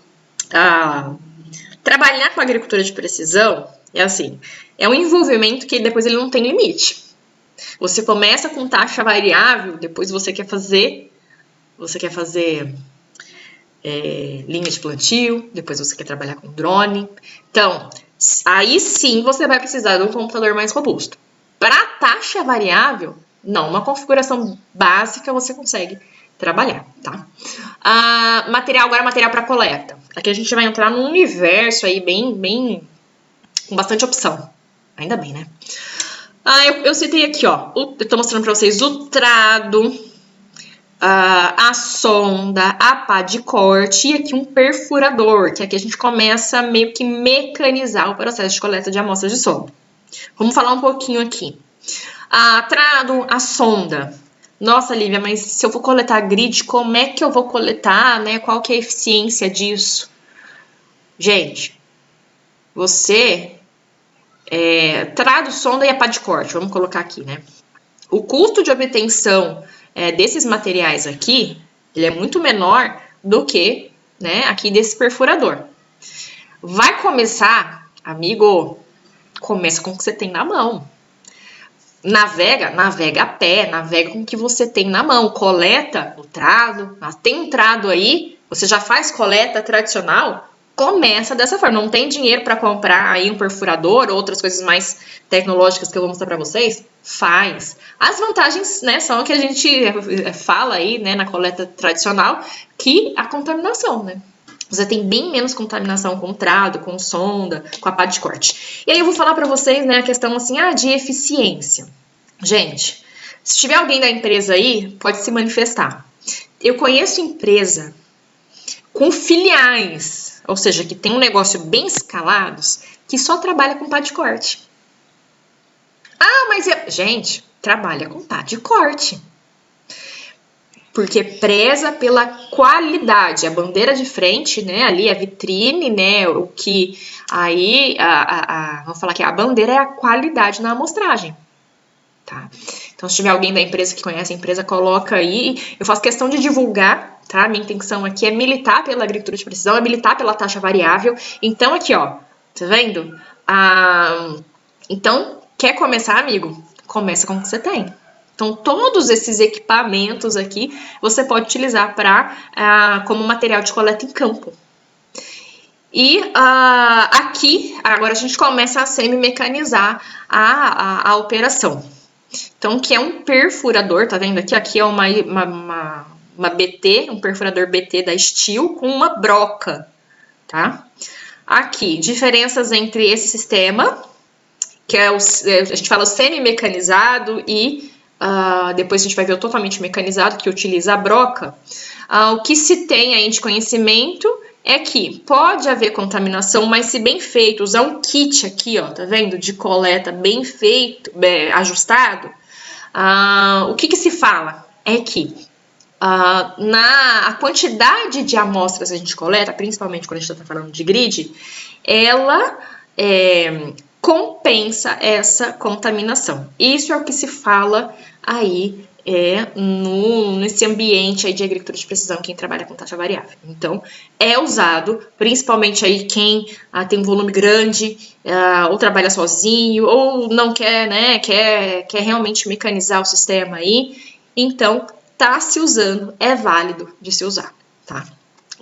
Trabalhar com agricultura de precisão é assim, é um envolvimento que depois ele não tem limite. Você começa com taxa variável, depois você quer fazer linha de plantio, depois você quer trabalhar com drone. Então, aí sim você vai precisar de um computador mais robusto. Para taxa variável, não, uma configuração básica você consegue trabalhar, tá? Agora material para coleta. Aqui a gente vai entrar num universo aí bem com bastante opção. Ainda bem, né? Eu citei aqui, ó, eu tô mostrando para vocês o trado, a sonda, a pá de corte e aqui um perfurador, que aqui a gente começa meio que mecanizar o processo de coleta de amostras de solo. Vamos falar um pouquinho aqui. Trado, a sonda. Nossa, Lívia, mas se eu for coletar grid, como é que eu vou coletar, né? Qual que é a eficiência disso? Gente, você... trado, sonda e a pá de corte, vamos colocar aqui, né? O custo de obtenção desses materiais aqui, ele é muito menor do que, né, aqui desse perfurador. Vai começar, amigo, começa com o que você tem na mão. Navega a pé, navega com o que você tem na mão, coleta o trado, tem um trado aí, você já faz coleta tradicional, começa dessa forma. Não tem dinheiro para comprar aí um perfurador ou outras coisas mais tecnológicas que eu vou mostrar para vocês? Faz. As vantagens, né, são que a gente fala aí, né, na coleta tradicional, que a contaminação, né? Você tem bem menos contaminação com trado, com sonda, com a pá de corte. E aí eu vou falar para vocês, né, a questão assim, de eficiência. Gente, se tiver alguém da empresa aí, pode se manifestar. Eu conheço empresa com filiais, ou seja, que tem um negócio bem escalados, que só trabalha com pá de corte. Gente, trabalha com pá de corte. Porque preza pela qualidade, a bandeira de frente, né, ali a vitrine, né, o que aí, vamos falar que a bandeira é a qualidade na amostragem, tá? Então, se tiver alguém da empresa que conhece a empresa, coloca aí, eu faço questão de divulgar, tá? Minha intenção aqui é militar pela agricultura de precisão, é militar pela taxa variável. Então, aqui, ó, tá vendo? Então, quer começar, amigo? Começa com o que você tem. Então, todos esses equipamentos aqui você pode utilizar como material de coleta em campo. E aqui, agora a gente começa a semi-mecanizar a operação. Então, que é um perfurador, tá vendo aqui? Aqui é uma BT, um perfurador BT da Steel com uma broca, tá? Aqui, diferenças entre esse sistema, que a gente fala o semi-mecanizado e depois a gente vai ver o totalmente mecanizado, que utiliza a broca. O que se tem aí de conhecimento é que pode haver contaminação, mas se bem feito, usar um kit aqui, ó, tá vendo? De coleta bem feito, ajustado, o que se fala é que a quantidade de amostras que a gente coleta, principalmente quando a gente está falando de grid, ela compensa essa contaminação. Isso é o que se fala aí nesse ambiente aí de agricultura de precisão, quem trabalha com taxa variável. Então, é usado, principalmente aí quem tem um volume grande, ou trabalha sozinho, ou não quer, né, quer realmente mecanizar o sistema aí. Então, tá se usando, é válido de se usar, tá?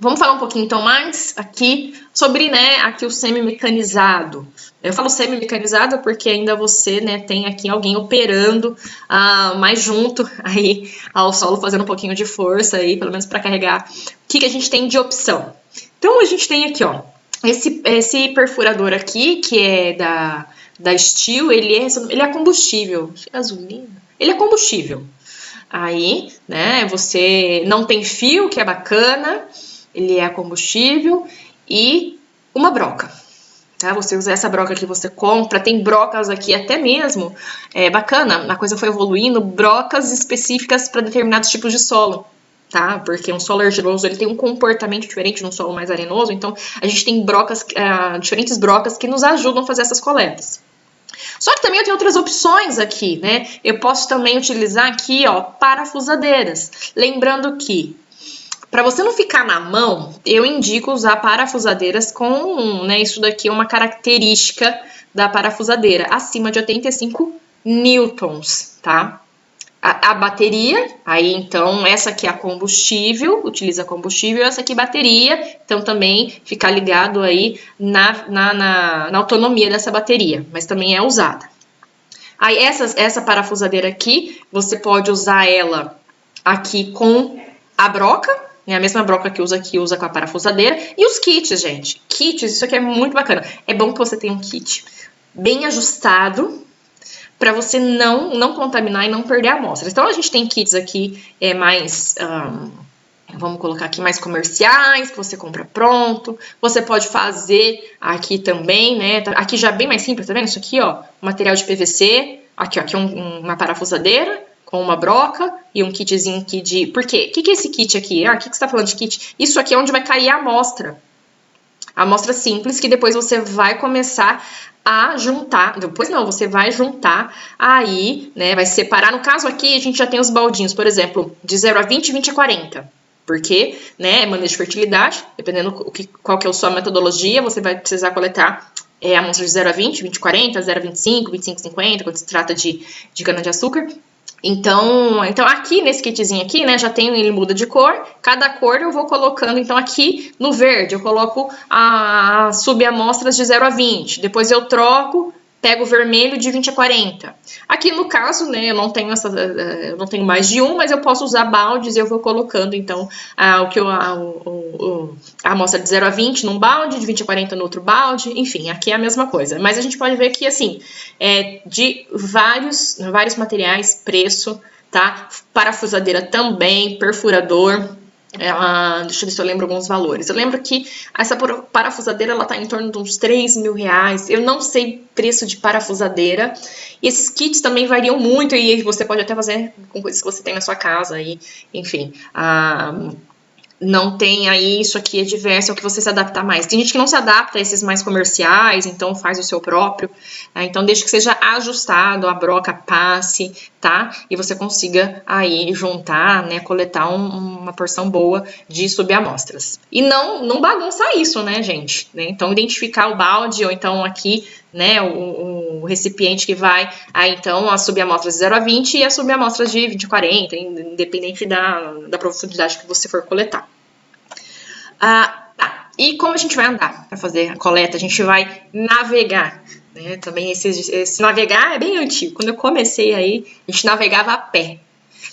Vamos falar um pouquinho então mais aqui sobre, né, aqui o semi-mecanizado. Eu falo semi-mecanizado porque ainda você, né, tem aqui alguém operando mais junto aí ao solo, fazendo um pouquinho de força aí, pelo menos para carregar. O que a gente tem de opção? Então a gente tem aqui, ó, esse perfurador aqui, que é da Steel, ele é combustível, gasolina, ele é combustível. Aí, né, você não tem fio, que é bacana, ele é combustível e uma broca, tá? Você usa essa broca que você compra, tem brocas aqui até mesmo, bacana, a coisa foi evoluindo, brocas específicas para determinados tipos de solo, tá? Porque um solo argiloso, ele tem um comportamento diferente de um solo mais arenoso, então a gente tem brocas, diferentes brocas que nos ajudam a fazer essas coletas. Só que também eu tenho outras opções aqui, né? Eu posso também utilizar aqui, ó, parafusadeiras. Lembrando que, para você não ficar na mão, eu indico usar parafusadeiras com, né, isso daqui é uma característica da parafusadeira, acima de 85 newtons, tá? A bateria, aí então essa aqui é a combustível, utiliza combustível, essa aqui bateria, então também ficar ligado aí na autonomia dessa bateria, mas também é usada. Aí essa parafusadeira aqui, você pode usar ela aqui com a broca, né, a mesma broca que usa aqui, usa com a parafusadeira, e os kits, gente, kits, isso aqui é muito bacana, é bom que você tenha um kit bem ajustado, para você não contaminar e não perder a amostra. Então, a gente tem kits aqui mais, vamos colocar aqui, mais comerciais, que você compra pronto. Você pode fazer aqui também, né? Aqui já é bem mais simples, tá vendo? Isso aqui, ó, material de PVC. Aqui, ó, aqui uma parafusadeira com uma broca e um kitzinho aqui de... Por quê? O que é esse kit aqui? O que você tá falando de kit? Isso aqui é onde vai cair a amostra. A amostra simples, que depois você vai começar a juntar, depois não, você vai juntar aí, né, vai separar, no caso aqui a gente já tem os baldinhos, por exemplo, de 0 a 20, 20 a 40, porque, né, é manejo de fertilidade, dependendo qual que é a sua metodologia, você vai precisar coletar a amostra de 0 a 20, 20 a 40, 0 a 25, 25 a 50, quando se trata de cana-de-açúcar. Então aqui nesse kitzinho aqui, né, já tem, ele muda de cor, cada cor eu vou colocando, então aqui no verde eu coloco as subamostras de 0 a 20, depois eu troco, pego o vermelho de 20 a 40. Aqui no caso, né, eu não tenho mais de um, mas eu posso usar baldes e eu vou colocando, então, a amostra de 0 a 20 num balde, de 20 a 40 no outro balde, enfim, aqui é a mesma coisa. Mas a gente pode ver que, assim, de vários materiais, preço, tá? Parafusadeira também, perfurador. Deixa eu ver se eu lembro alguns valores. Eu lembro que essa parafusadeira ela tá em torno de uns 3 mil reais. Eu não sei preço de parafusadeira. E esses kits também variam muito e você pode até fazer com coisas que você tem na sua casa. Aí, enfim, não tem aí, isso aqui é diverso, é o que você se adaptar mais. Tem gente que não se adapta a esses mais comerciais, então faz o seu próprio. Então deixa que seja ajustado, a broca passe, tá? E você consiga aí juntar, né, coletar uma porção boa de subamostras. E não bagunçar isso, né, gente? Então identificar o balde, ou então aqui né, o recipiente que vai, aí então, a subamostra de 0 a 20 e a subamostra de 20 a 40, independente da profundidade que você for coletar. Tá. E como a gente vai andar para fazer a coleta? A gente vai navegar, né? Também esse navegar é bem antigo. Quando eu comecei aí, a gente navegava a pé.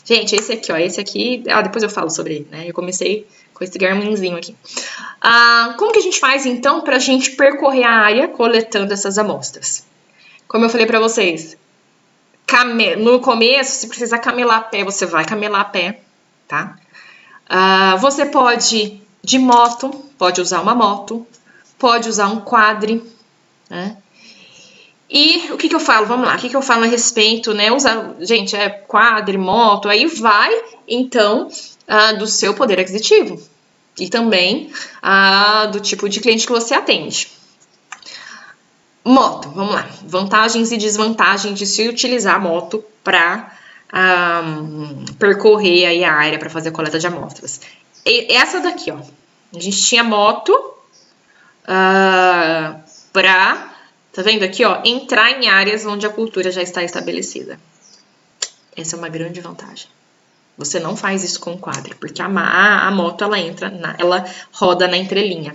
Gente, esse aqui, ó, depois eu falo sobre ele, né? Eu comecei com esse Garminzinho aqui. Como que a gente faz, então, para a gente percorrer a área coletando essas amostras? Como eu falei para vocês, no começo, se precisar camelar a pé, você vai camelar a pé, tá? Você pode, de moto, pode usar uma moto, pode usar um quadre, né? E o que eu falo? Vamos lá, o que eu falo a respeito, né? Gente, quadre, moto, aí vai, então, do seu poder aquisitivo e também do tipo de cliente que você atende. Moto, vamos lá. Vantagens e desvantagens de se utilizar a moto para percorrer aí a área para fazer a coleta de amostras. Essa daqui, ó. A gente tinha moto para, tá vendo aqui, ó, entrar em áreas onde a cultura já está estabelecida. Essa é uma grande vantagem. Você não faz isso com o quadre, porque a moto ela entra, ela roda na entrelinha.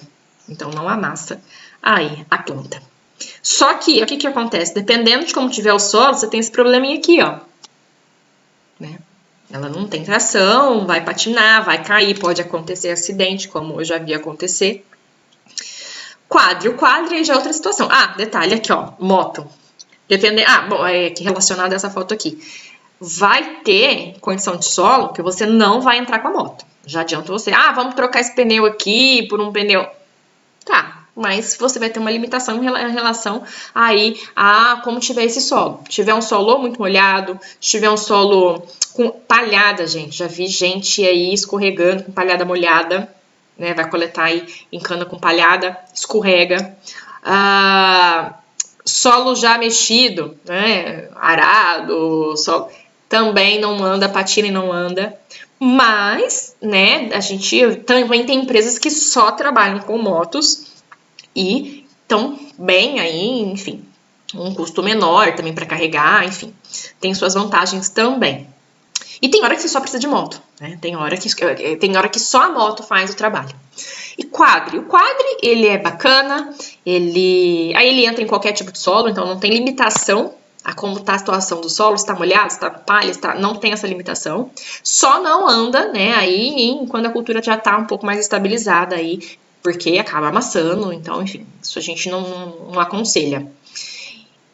Então não amassa aí a planta. Só que o que acontece? Dependendo de como tiver o solo, você tem esse probleminha aqui, ó. Né? Ela não tem tração, vai patinar, vai cair, pode acontecer acidente, como eu já vi acontecer. Quadre. O quadre aí já é outra situação. Detalhe aqui, ó, moto. Que relacionado a essa foto aqui. Vai ter condição de solo que você não vai entrar com a moto. Já adianto você. Vamos trocar esse pneu aqui por um pneu. Tá, mas você vai ter uma limitação em relação aí a como tiver esse solo. Se tiver um solo muito molhado, se tiver um solo com palhada, gente. Já vi gente aí escorregando com palhada molhada, né? Vai coletar aí em cana com palhada, escorrega. Solo já mexido, né? Arado, solo, também não anda, patina e não anda. Mas, né, a gente também tem empresas que só trabalham com motos e estão bem aí, enfim, um custo menor também para carregar, enfim, tem suas vantagens também. E tem hora que você só precisa de moto, né? Tem hora que só a moto faz o trabalho. E quadre. O quadre, ele é bacana, aí ele entra em qualquer tipo de solo, então não tem limitação a como está a situação do solo, se está molhado, se está palha, não tem essa limitação. Só não anda, né, aí quando a cultura já está um pouco mais estabilizada aí, porque acaba amassando, então, enfim, isso a gente não aconselha.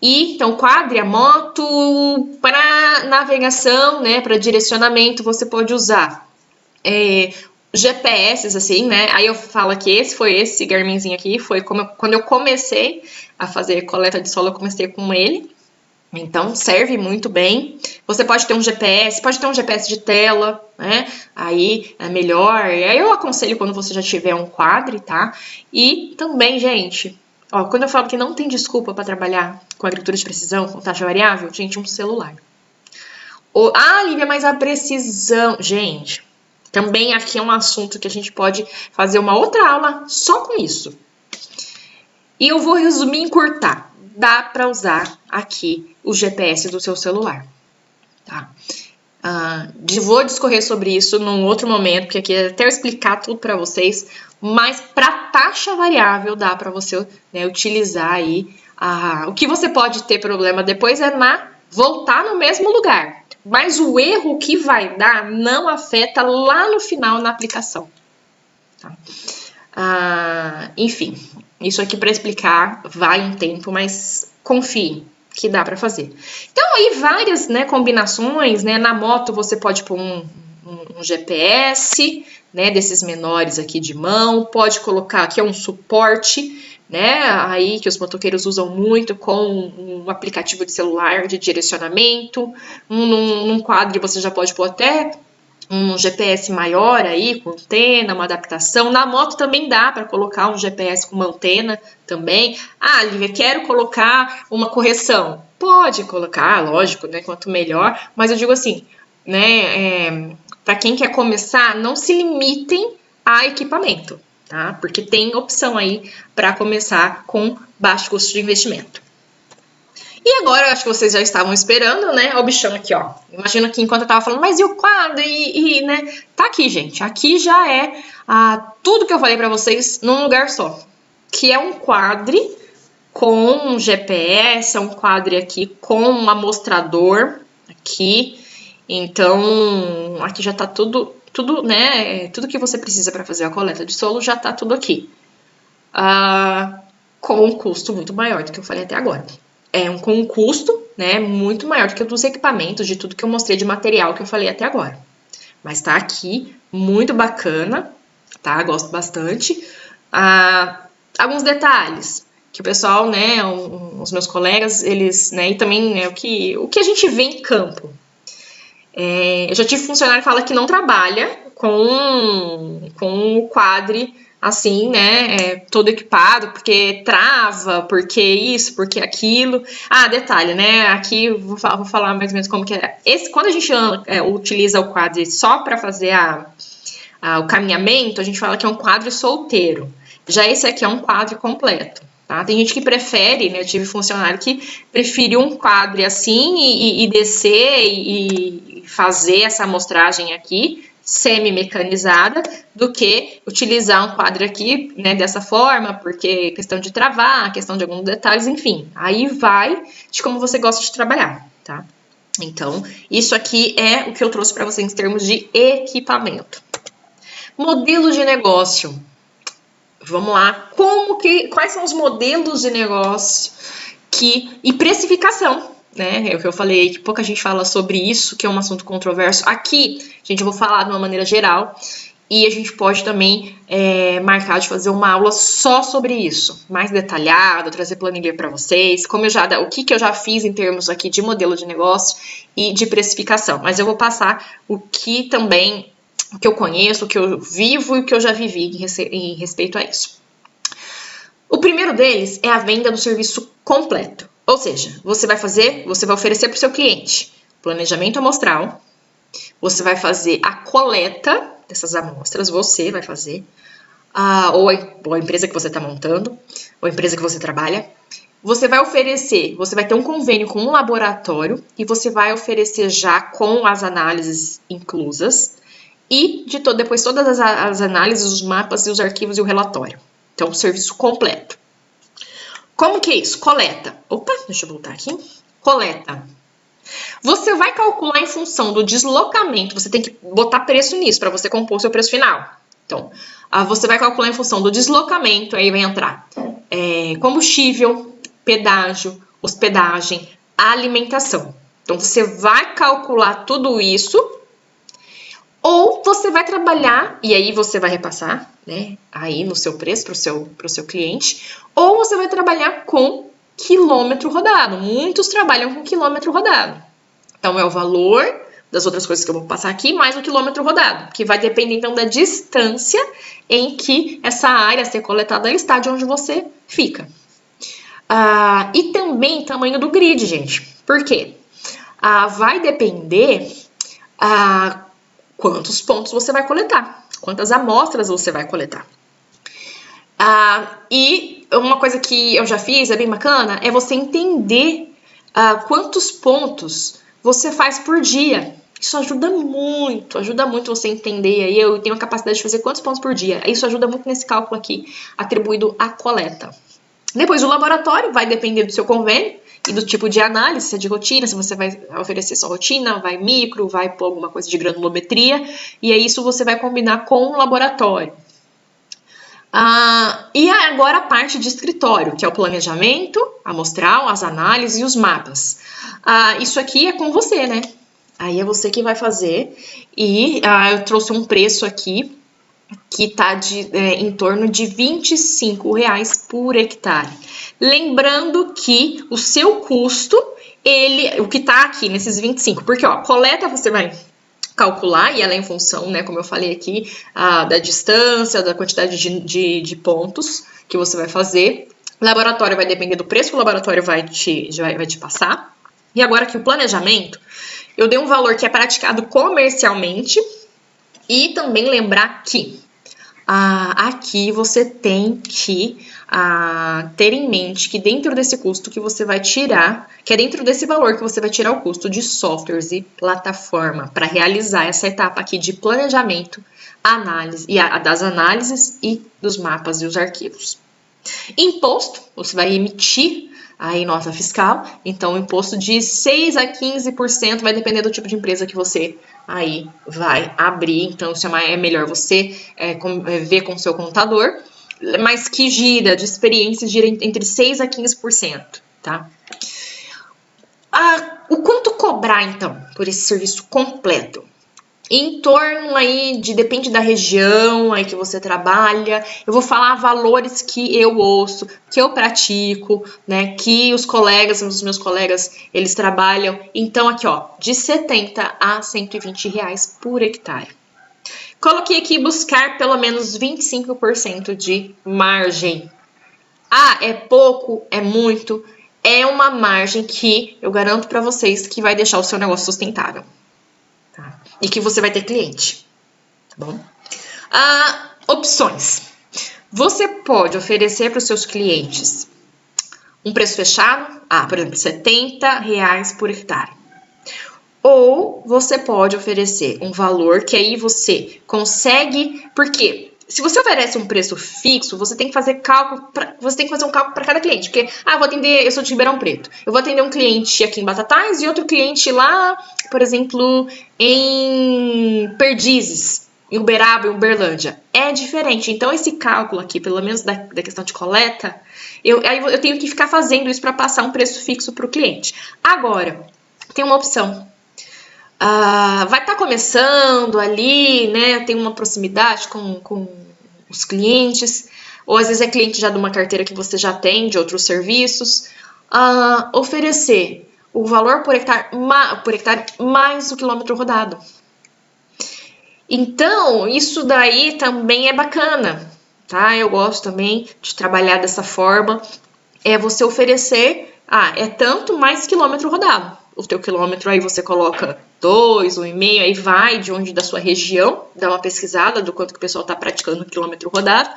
E, então, quadre, a moto, para navegação, né, para direcionamento, você pode usar GPS, assim, né? Aí eu falo que esse Garminzinho aqui, foi quando eu comecei a fazer coleta de solo, eu comecei com ele. Então, serve muito bem. Você pode ter um GPS, pode ter um GPS de tela, né? Aí é melhor. E aí eu aconselho quando você já tiver um quadre, tá? E também, gente, ó, quando eu falo que não tem desculpa para trabalhar com agricultura de precisão, com taxa variável, gente, um celular. Lívia, mas a precisão... Gente, também aqui é um assunto que a gente pode fazer uma outra aula só com isso. E eu vou resumir e encurtar. Dá para usar aqui o GPS do seu celular, tá? Vou discorrer sobre isso num outro momento, porque aqui até eu explicar tudo para vocês, mas para taxa variável dá para você, né, utilizar aí. O que você pode ter problema depois é voltar no mesmo lugar, mas o erro que vai dar não afeta lá no final na aplicação, tá? Enfim, isso aqui para explicar vai um tempo, mas confie que dá para fazer. Então aí várias, né, combinações, né? Na moto você pode pôr um GPS, né, desses menores aqui de mão, pode colocar aqui um suporte, né, aí que os motoqueiros usam muito com um aplicativo de celular de direcionamento. Num quadro você já pode pôr até um GPS maior aí, com antena, uma adaptação. Na moto também dá para colocar um GPS com uma antena também. Lívia, quero colocar uma correção. Pode colocar, lógico, né? Quanto melhor. Mas eu digo assim, né? Para quem quer começar, não se limitem a equipamento, tá? Porque tem opção aí para começar com baixo custo de investimento. E agora, eu acho que vocês já estavam esperando, né? Olha o bichão aqui, ó. Imagina que enquanto eu tava falando, mas e o quadro? Né? Tá aqui, gente. Aqui já é tudo que eu falei pra vocês num lugar só. Que é um quadro com um GPS, é um quadro aqui com um amostrador aqui. Então, aqui já tá tudo, né? Tudo que você precisa para fazer a coleta de solo já tá tudo aqui. Com um custo muito maior do que eu falei até agora. Com um custo, né, muito maior do que o dos equipamentos, de tudo que eu mostrei de material que eu falei até agora. Mas tá aqui, muito bacana, tá? Gosto bastante. Alguns detalhes que o pessoal, né, os meus colegas, eles, né, e também né, o que a gente vê em campo. Eu já tive funcionário que fala que não trabalha com o quadro assim, né, todo equipado, porque trava, porque isso, porque aquilo. Detalhe, né, aqui vou falar mais ou menos como que é. Quando a gente utiliza o quadro só para fazer o caminhamento, a gente fala que é um quadro solteiro. Já esse aqui é um quadro completo. Tá? Tem gente que prefere, né? Eu tive funcionário que preferiu um quadro assim e descer e fazer essa amostragem aqui, semi-mecanizada, do que utilizar um quadro aqui, né, dessa forma, porque questão de travar, questão de alguns detalhes, enfim. Aí vai de como você gosta de trabalhar, tá? Então, isso aqui é o que eu trouxe para vocês em termos de equipamento. Modelo de negócio. Vamos lá, quais são os modelos de negócio e precificação, né? É o que eu falei, que pouca gente fala sobre isso, que é um assunto controverso. Aqui, gente, eu vou falar de uma maneira geral e a gente pode também marcar de fazer uma aula só sobre isso, mais detalhada, trazer planilha para vocês, o que eu já fiz em termos aqui de modelo de negócio e de precificação. Mas eu vou passar o que eu conheço, o que eu vivo e o que eu já vivi em respeito a isso. O primeiro deles é a venda do serviço completo. Ou seja, você vai oferecer para o seu cliente planejamento amostral, você vai fazer a coleta dessas amostras, você vai fazer, ou a empresa que você está montando, ou a empresa que você trabalha. Você vai ter um convênio com um laboratório e você vai oferecer já com as análises inclusas. E depois todas as análises, os mapas e os arquivos e o relatório. Então, serviço completo. Como que é isso? Coleta. Opa, deixa eu voltar aqui. Coleta. Você vai calcular em função do deslocamento. Você tem que botar preço nisso para você compor o seu preço final. Então, você vai calcular em função do deslocamento. Aí vai entrar combustível, pedágio, hospedagem, alimentação. Então, você vai calcular tudo isso. Ou você vai trabalhar, e aí você vai repassar, né, aí no seu preço para o seu cliente, ou você vai trabalhar com quilômetro rodado. Muitos trabalham com quilômetro rodado. Então, é o valor das outras coisas que eu vou passar aqui, mais o quilômetro rodado, que vai depender, então, da distância em que essa área a ser coletada está de onde você fica. E também tamanho do grid, gente. Por quê? Vai depender quantos pontos você vai coletar, quantas amostras você vai coletar. E uma coisa que eu já fiz, é bem bacana, é você entender quantos pontos você faz por dia. Isso ajuda muito você entender. Aí eu tenho a capacidade de fazer quantos pontos por dia. Isso ajuda muito nesse cálculo aqui, atribuído à coleta. Depois, o laboratório vai depender do seu convênio e do tipo de análise, se é de rotina, se você vai oferecer só rotina, vai micro, vai pôr alguma coisa de granulometria, e aí isso você vai combinar com o laboratório. E agora a parte de escritório, que é o planejamento amostral, as análises e os mapas. Isso aqui é com você, né? Aí é você que vai fazer, e eu trouxe um preço aqui, que está em torno de R$25 por hectare. Lembrando que o seu custo, o que está aqui nesses 25, porque coleta você vai calcular, e ela é em função, né, como eu falei aqui, da distância, da quantidade de pontos que você vai fazer. Laboratório vai depender do preço que o laboratório vai te passar. E agora aqui o planejamento, eu dei um valor que é praticado comercialmente. E também lembrar que aqui você tem que ter em mente que dentro desse custo que você vai tirar, que é dentro desse valor que você vai tirar o custo de softwares e plataforma para realizar essa etapa aqui de planejamento, análise e das análises e dos mapas e os arquivos. Imposto, você vai emitir aí nota fiscal, então o imposto de 6 a 15% vai depender do tipo de empresa que você aí vai abrir, então isso é melhor você ver com o seu contador, mas que gira de experiência gira entre 6 a 15%, tá? O quanto cobrar então por esse serviço completo? Em torno aí depende da região aí que você trabalha, eu vou falar valores que eu ouço, que eu pratico, né, que os meus colegas, eles trabalham, então aqui ó, de 70 a 120 reais por hectare. Coloquei aqui buscar pelo menos 25% de margem. É pouco, é muito, é uma margem que eu garanto para vocês que vai deixar o seu negócio sustentável. Tá? E que você vai ter cliente, tá bom? Opções. Você pode oferecer para os seus clientes um preço fechado, por exemplo, 70 reais por hectare. Ou você pode oferecer um valor que aí você consegue, porque se você oferece um preço fixo, você tem que fazer um cálculo para cada cliente. Porque, eu sou de Ribeirão Preto. Eu vou atender um cliente aqui em Batatais e outro cliente lá, por exemplo, em Perdizes, em Uberaba, em Uberlândia. É diferente. Então, esse cálculo aqui, pelo menos da questão de coleta, eu tenho que ficar fazendo isso para passar um preço fixo para o cliente. Agora, tem uma opção. Vai estar começando ali, né? Tem uma proximidade com os clientes, ou às vezes é cliente já de uma carteira que você já tem, de outros serviços. Oferecer o valor por hectare mais o quilômetro rodado. Então, isso daí também é bacana, tá? Eu gosto também de trabalhar dessa forma. É você oferecer, é tanto mais quilômetro rodado. O teu quilômetro aí você coloca 2, 1,5, aí vai de onde da sua região, dá uma pesquisada do quanto que o pessoal está praticando o quilômetro rodado.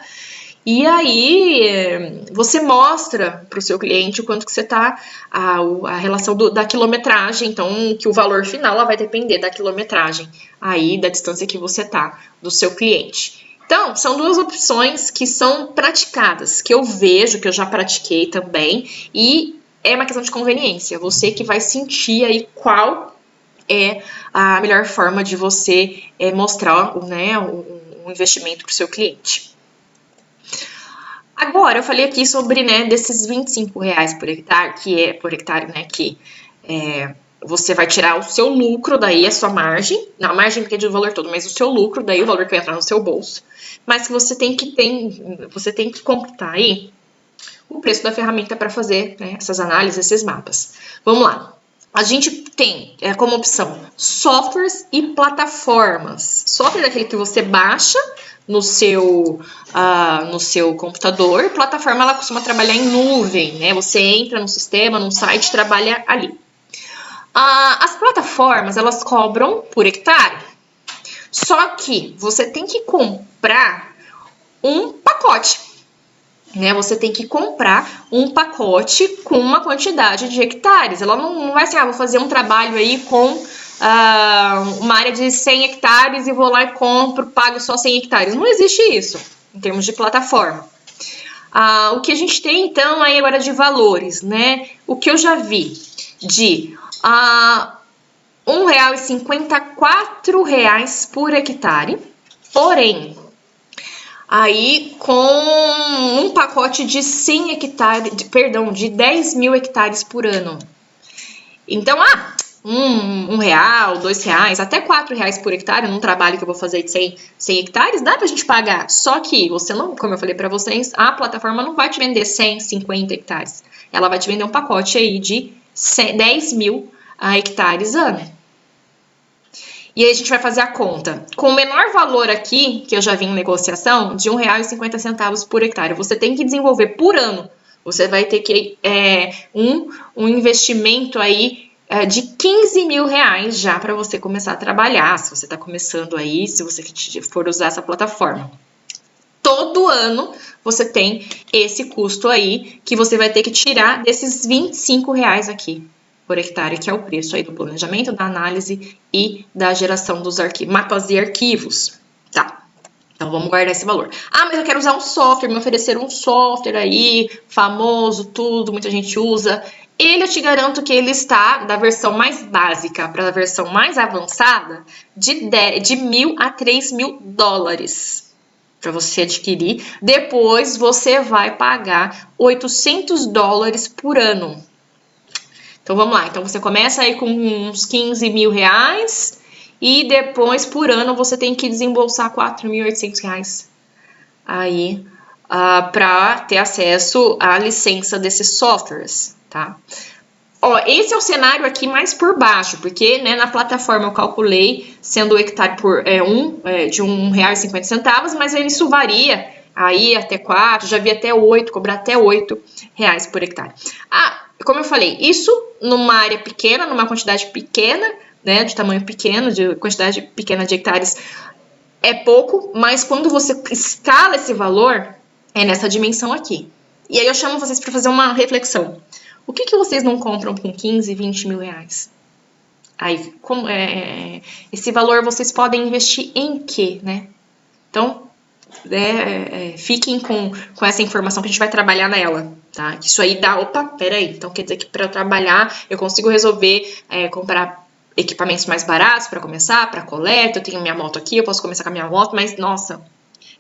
E aí você mostra para o seu cliente o quanto que você está, a relação da quilometragem, então que o valor final vai depender da quilometragem, aí da distância que você está do seu cliente. Então, são duas opções que são praticadas, que eu vejo, que eu já pratiquei também, e é uma questão de conveniência, você que vai sentir aí qual é a melhor forma de você mostrar, né, um investimento para o seu cliente. Agora, eu falei aqui sobre, né, desses 25 reais por hectare, que você vai tirar o seu lucro, daí a sua margem, não a margem porque é do valor todo, mas o seu lucro, daí o valor que vai entrar no seu bolso, mas que você tem que computar aí o preço da ferramenta para fazer, né, essas análises, esses mapas. Vamos lá. A gente tem como opção softwares e plataformas. Software é aquele que você baixa no seu computador. Plataforma, ela costuma trabalhar em nuvem, né? Você entra no sistema, num site, trabalha ali. As plataformas, elas cobram por hectare. Só que você tem que comprar um pacote. Né, você tem que comprar um pacote com uma quantidade de hectares. Ela não vai assim, vou fazer um trabalho aí com uma área de 100 hectares e vou lá e compro, pago só 100 hectares. Não existe isso, em termos de plataforma. O que a gente tem, então, aí agora de valores, né? O que eu já vi de R$1,54 por hectare, porém, aí com um pacote de 100 hectares, de 10 mil hectares por ano. Então, R$1, R$2, até R$4 por hectare, num trabalho que eu vou fazer de 100 hectares, dá pra gente pagar. Só que você não, como eu falei pra vocês, a plataforma não vai te vender 100, 50 hectares. Ela vai te vender um pacote aí de 10 mil hectares ano. E aí a gente vai fazer a conta. Com o menor valor aqui, que eu já vi em negociação, de R$1,50 por hectare, você tem que desenvolver por ano. Você vai ter que um investimento aí de R$15 mil já para você começar a trabalhar, se você está começando aí, se você for usar essa plataforma. todo ano você tem esse custo aí que você vai ter que tirar desses R$ 25 aqui por hectare, que é o preço aí do planejamento, da análise e da geração dos mapas e arquivos, tá? Então, vamos guardar esse valor. Ah, mas eu quero usar um software, me ofereceram um software aí, famoso, tudo, muita gente usa. Ele, eu te garanto que ele está da versão mais básica para a versão mais avançada de $1.000 a $3.000 para você adquirir. Depois, você vai pagar $800 por ano. Então, vamos lá. Então, você começa aí com uns R$ 15.000 e depois, por ano, você tem que desembolsar R$ 4.800 aí para ter acesso à licença desses softwares, tá? Ó, esse é o cenário aqui mais por baixo, porque, né, na plataforma eu calculei sendo o hectare por de R$1,50, mas isso varia aí até 4, já vi até 8, cobrar até R$8 por hectare. Ah, como eu falei, isso numa área pequena, numa quantidade pequena, né, de tamanho pequeno, de quantidade pequena de hectares, é pouco, mas quando você escala esse valor, é nessa dimensão aqui. E aí eu chamo vocês para fazer uma reflexão. O que vocês não compram com 15, 20 mil reais? Aí, esse valor vocês podem investir em quê, né? Então, fiquem com essa informação que a gente vai trabalhar nela, tá? Isso aí dá, opa, peraí, então quer dizer que para eu trabalhar eu consigo resolver comprar equipamentos mais baratos para começar, para coleta, eu tenho minha moto aqui, eu posso começar com a minha moto, mas nossa,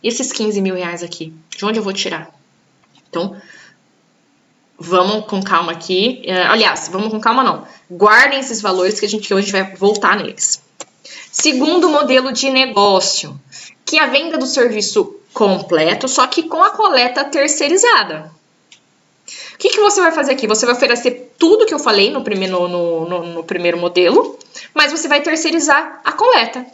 esses 15 mil reais aqui, de onde eu vou tirar? Então, vamos com calma aqui, aliás, vamos com calma não, guardem esses valores que hoje vai voltar neles. Segundo modelo de negócio, que é a venda do serviço completo, só que com a coleta terceirizada. O que você vai fazer aqui? Você vai oferecer tudo que eu falei no primeiro modelo, mas você vai terceirizar a coleta.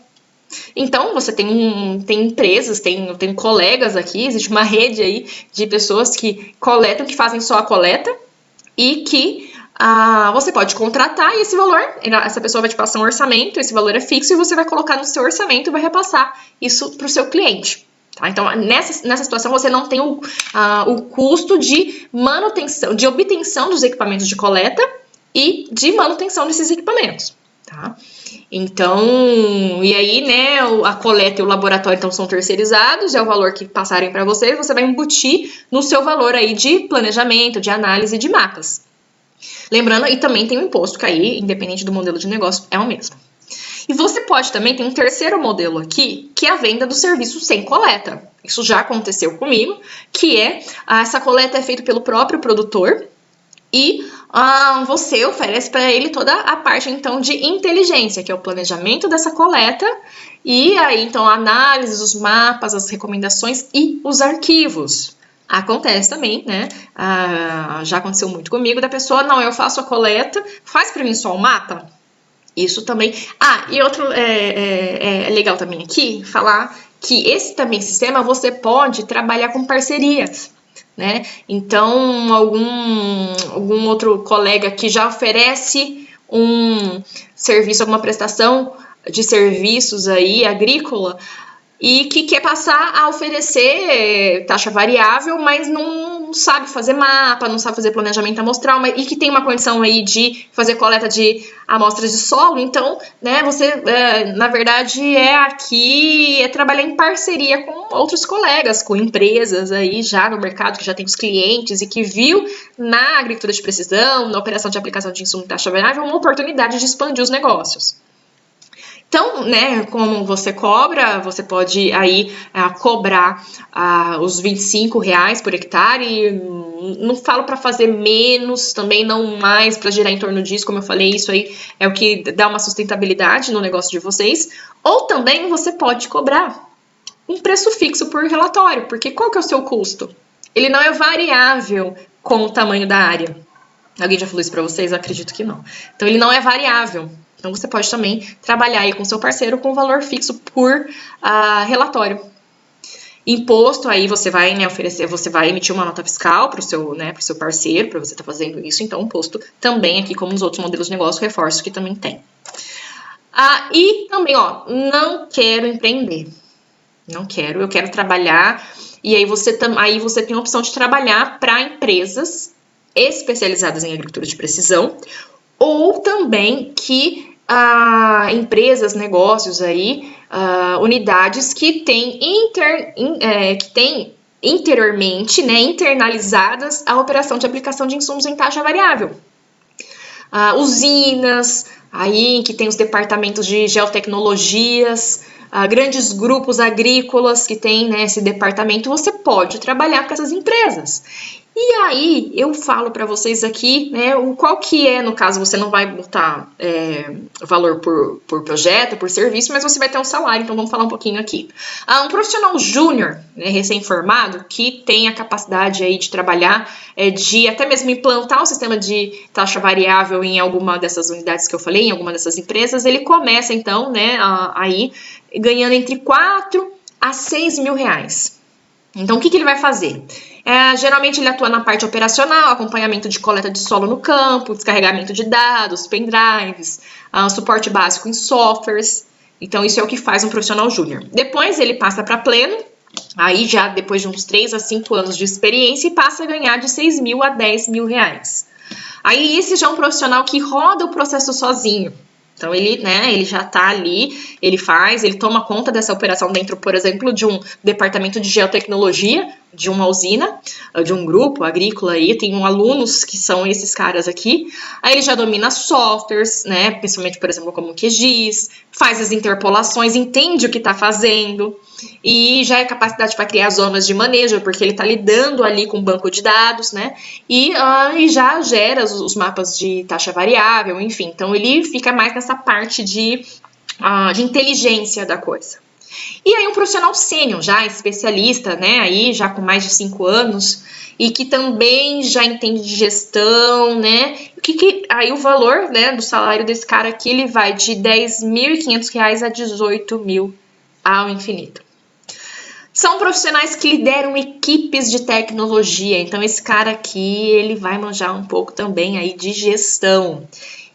Então, você tem empresas, tem colegas aqui, existe uma rede aí de pessoas que coletam, que fazem só a coleta e que você pode contratar e esse valor, essa pessoa vai te passar um orçamento, esse valor é fixo e você vai colocar no seu orçamento e vai repassar isso para o seu cliente. Tá? Então, nessa situação, você não tem o custo de manutenção, de obtenção dos equipamentos de coleta e de manutenção desses equipamentos. Tá? Então, e aí, né, a coleta e o laboratório então são terceirizados, é o valor que passarem para você vai embutir no seu valor aí de planejamento, de análise de mapas. Lembrando, e também tem o imposto que aí, independente do modelo de negócio, é o mesmo. E você pode também ter um terceiro modelo aqui, que é a venda do serviço sem coleta. Isso já aconteceu comigo, que essa coleta é feita pelo próprio produtor e você oferece para ele toda a parte, então, de inteligência, que é o planejamento dessa coleta e aí, então, a análise, os mapas, as recomendações e os arquivos. Acontece também, né? Já aconteceu muito comigo, da pessoa, não, eu faço a coleta, faz para mim só o mapa. Isso também. E outro é legal também aqui falar que esse também sistema você pode trabalhar com parcerias, né? Então, algum outro colega que já oferece um serviço, alguma prestação de serviços aí agrícola e que quer passar a oferecer taxa variável, mas não sabe fazer mapa, não sabe fazer planejamento amostral, e que tem uma condição aí de fazer coleta de amostras de solo, então, né, você, na verdade, trabalhar em parceria com outros colegas, com empresas aí já no mercado, que já tem os clientes e que viu na agricultura de precisão, na operação de aplicação de insumo de taxa variável, uma oportunidade de expandir os negócios. Então, né, como você cobra, você pode aí cobrar os R$25 por hectare. Não falo para fazer menos, também não mais para girar em torno disso, como eu falei, isso aí é o que dá uma sustentabilidade no negócio de vocês. Ou também você pode cobrar um preço fixo por relatório, porque qual que é o seu custo? Ele não é variável com o tamanho da área. Alguém já falou isso para vocês? Eu acredito que não. Então, ele não é variável. Então, você pode também trabalhar aí com seu parceiro com valor fixo por relatório. Imposto, aí você vai você vai emitir uma nota fiscal para o seu parceiro, para você estar fazendo isso. Então, imposto também aqui, como nos outros modelos de negócio, reforço que também tem. E também, não quero empreender. Não quero, eu quero trabalhar. E aí você tem a opção de trabalhar para empresas especializadas em agricultura de precisão, ou também que empresas, negócios aí, unidades que têm interiormente, né, internalizadas a operação de aplicação de insumos em taxa variável. Usinas, aí que tem os departamentos de geotecnologias, grandes grupos agrícolas que tem, né, esse departamento, você pode trabalhar para essas empresas. E aí eu falo para vocês aqui, né, qual que é, no caso, você não vai botar valor por projeto, por serviço, mas você vai ter um salário, então vamos falar um pouquinho aqui. Um profissional júnior, né, recém-formado, que tem a capacidade aí de trabalhar, de até mesmo implantar o sistema de taxa variável em alguma dessas unidades que eu falei, em alguma dessas empresas, ele começa então, né, aí ganhando entre 4 a 6 mil reais. Então, o que ele vai fazer? Geralmente ele atua na parte operacional, acompanhamento de coleta de solo no campo, descarregamento de dados, pendrives, suporte básico em softwares. Então, isso é o que faz um profissional júnior. Depois ele passa para pleno, aí já depois de uns 3 a 5 anos de experiência, e passa a ganhar de 6 mil a 10 mil reais. Aí esse já é um profissional que roda o processo sozinho. Então, ele já está ali, ele toma conta dessa operação dentro, por exemplo, de um departamento de geotecnologia, de uma usina, de um grupo agrícola aí, tem alunos que são esses caras aqui. Aí ele já domina softwares, né, principalmente, por exemplo, como o QGIS, faz as interpolações, entende o que está fazendo, e já é capacidade para criar zonas de manejo, porque ele está lidando ali com um banco de dados, né, e já gera os mapas de taxa variável, enfim. Então, ele fica mais nessa parte de inteligência da coisa. E aí um profissional sênior, já especialista, né, aí já com mais de 5 anos, e que também já entende de gestão, né, aí o valor, né, do salário desse cara aqui, ele vai de R$10.500 a 18 mil ao infinito. São profissionais que lideram equipes de tecnologia, então esse cara aqui, ele vai manjar um pouco também aí de gestão.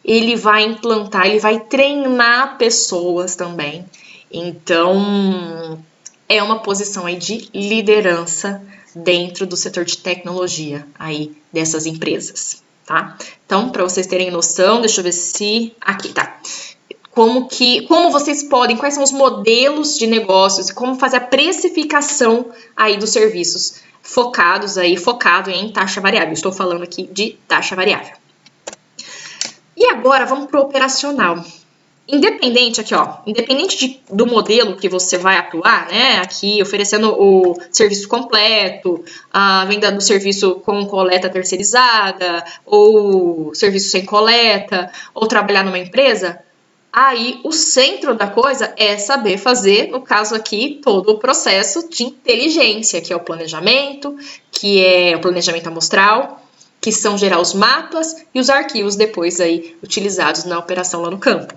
Ele vai implantar, ele vai treinar pessoas também. Então, é uma posição aí de liderança dentro do setor de tecnologia aí dessas empresas, tá? Então, para vocês terem noção, deixa eu ver se... Aqui, tá. Como vocês podem, quais são os modelos de negócios e como fazer a precificação aí dos serviços focado em taxa variável. Estou falando aqui de taxa variável. E agora, vamos para o operacional. Independente do modelo que você vai atuar, né, aqui oferecendo o serviço completo, a venda do serviço com coleta terceirizada, ou serviço sem coleta, ou trabalhar numa empresa, aí o centro da coisa é saber fazer, no caso aqui, todo o processo de inteligência, que é o planejamento, que é o planejamento amostral, que são gerar os mapas e os arquivos depois aí utilizados na operação lá no campo.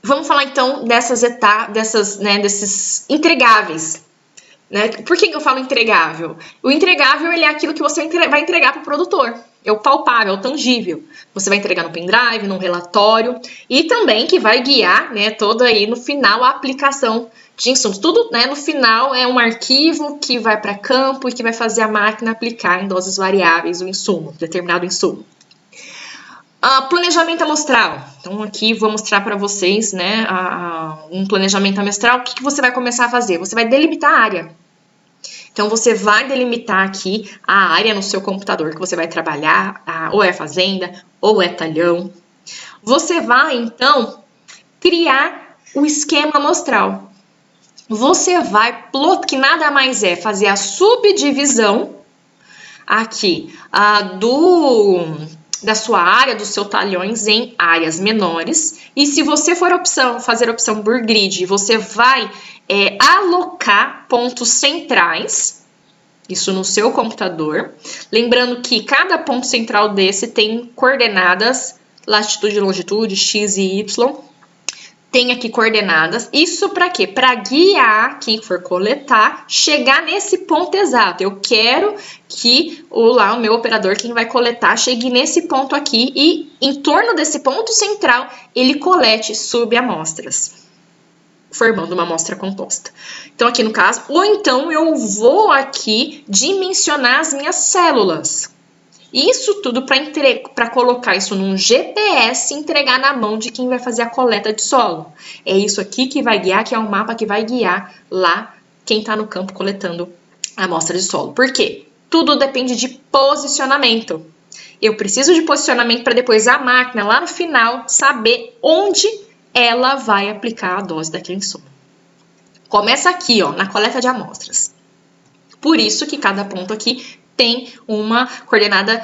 Vamos falar então desses entregáveis, né? Por que eu falo entregável? O entregável ele é aquilo que você vai entregar para o produtor. É o palpável, é o tangível. Você vai entregar no pendrive, num relatório, e também que vai guiar, né, toda aí no final a aplicação de insumos. Tudo, né, no final é um arquivo que vai para campo e que vai fazer a máquina aplicar em doses variáveis o insumo, determinado insumo. Planejamento amostral. Então, aqui vou mostrar para vocês, né, um planejamento amostral. O que você vai começar a fazer? Você vai delimitar a área. Então, você vai delimitar aqui a área no seu computador que você vai trabalhar, ou é fazenda, ou é talhão. Você vai, então, criar o esquema amostral. Você vai, que nada mais é fazer a subdivisão aqui da sua área, dos seus talhões em áreas menores. E se você for fazer a opção por grid, você vai alocar pontos centrais, isso no seu computador. Lembrando que cada ponto central desse tem coordenadas, latitude e longitude, x e y. Tem aqui coordenadas. Isso para quê? Para guiar quem for coletar, chegar nesse ponto exato. Eu quero que o meu operador, quem vai coletar, chegue nesse ponto aqui e em torno desse ponto central ele colete subamostras. formando uma amostra composta. Então, aqui no caso, ou então eu vou aqui dimensionar as minhas células. Isso tudo para colocar isso num GPS e entregar na mão de quem vai fazer a coleta de solo. É isso aqui que vai guiar, que é um mapa que vai guiar lá quem está no campo coletando a amostra de solo. Por quê? Tudo depende de posicionamento. Eu preciso de posicionamento para depois a máquina, lá no final, saber onde ela vai aplicar a dose daquele insumo. Começa aqui, ó, na coleta de amostras. Por isso que cada ponto aqui tem uma coordenada,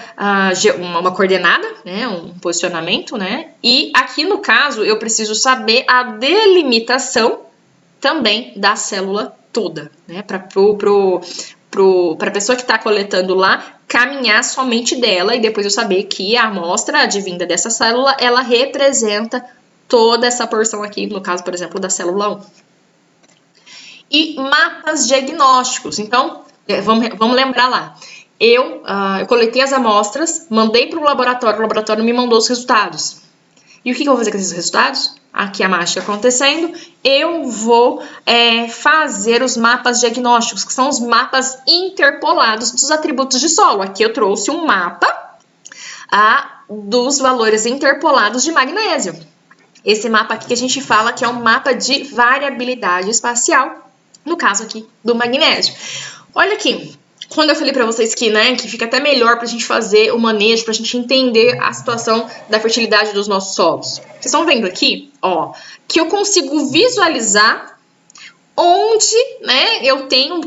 né, um posicionamento, né? E aqui no caso eu preciso saber a delimitação também da célula toda, né? Para a pessoa que está coletando lá caminhar somente dela e depois eu saber que a amostra advinda dessa célula, ela representa toda essa porção aqui, no caso, por exemplo, da célula 1. E mapas diagnósticos. Então, vamos lembrar lá. Eu coletei as amostras, mandei para o laboratório me mandou os resultados. E o que eu vou fazer com esses resultados? Aqui a mágica acontecendo, eu vou fazer os mapas diagnósticos, que são os mapas interpolados dos atributos de solo. Aqui eu trouxe um mapa dos valores interpolados de magnésio. Esse mapa aqui que a gente fala que é um mapa de variabilidade espacial, no caso aqui do magnésio. Olha aqui, quando eu falei para vocês que, que fica até melhor para a gente fazer o manejo, para a gente entender a situação da fertilidade dos nossos solos. Vocês estão vendo aqui, ó, que eu consigo visualizar onde, eu tenho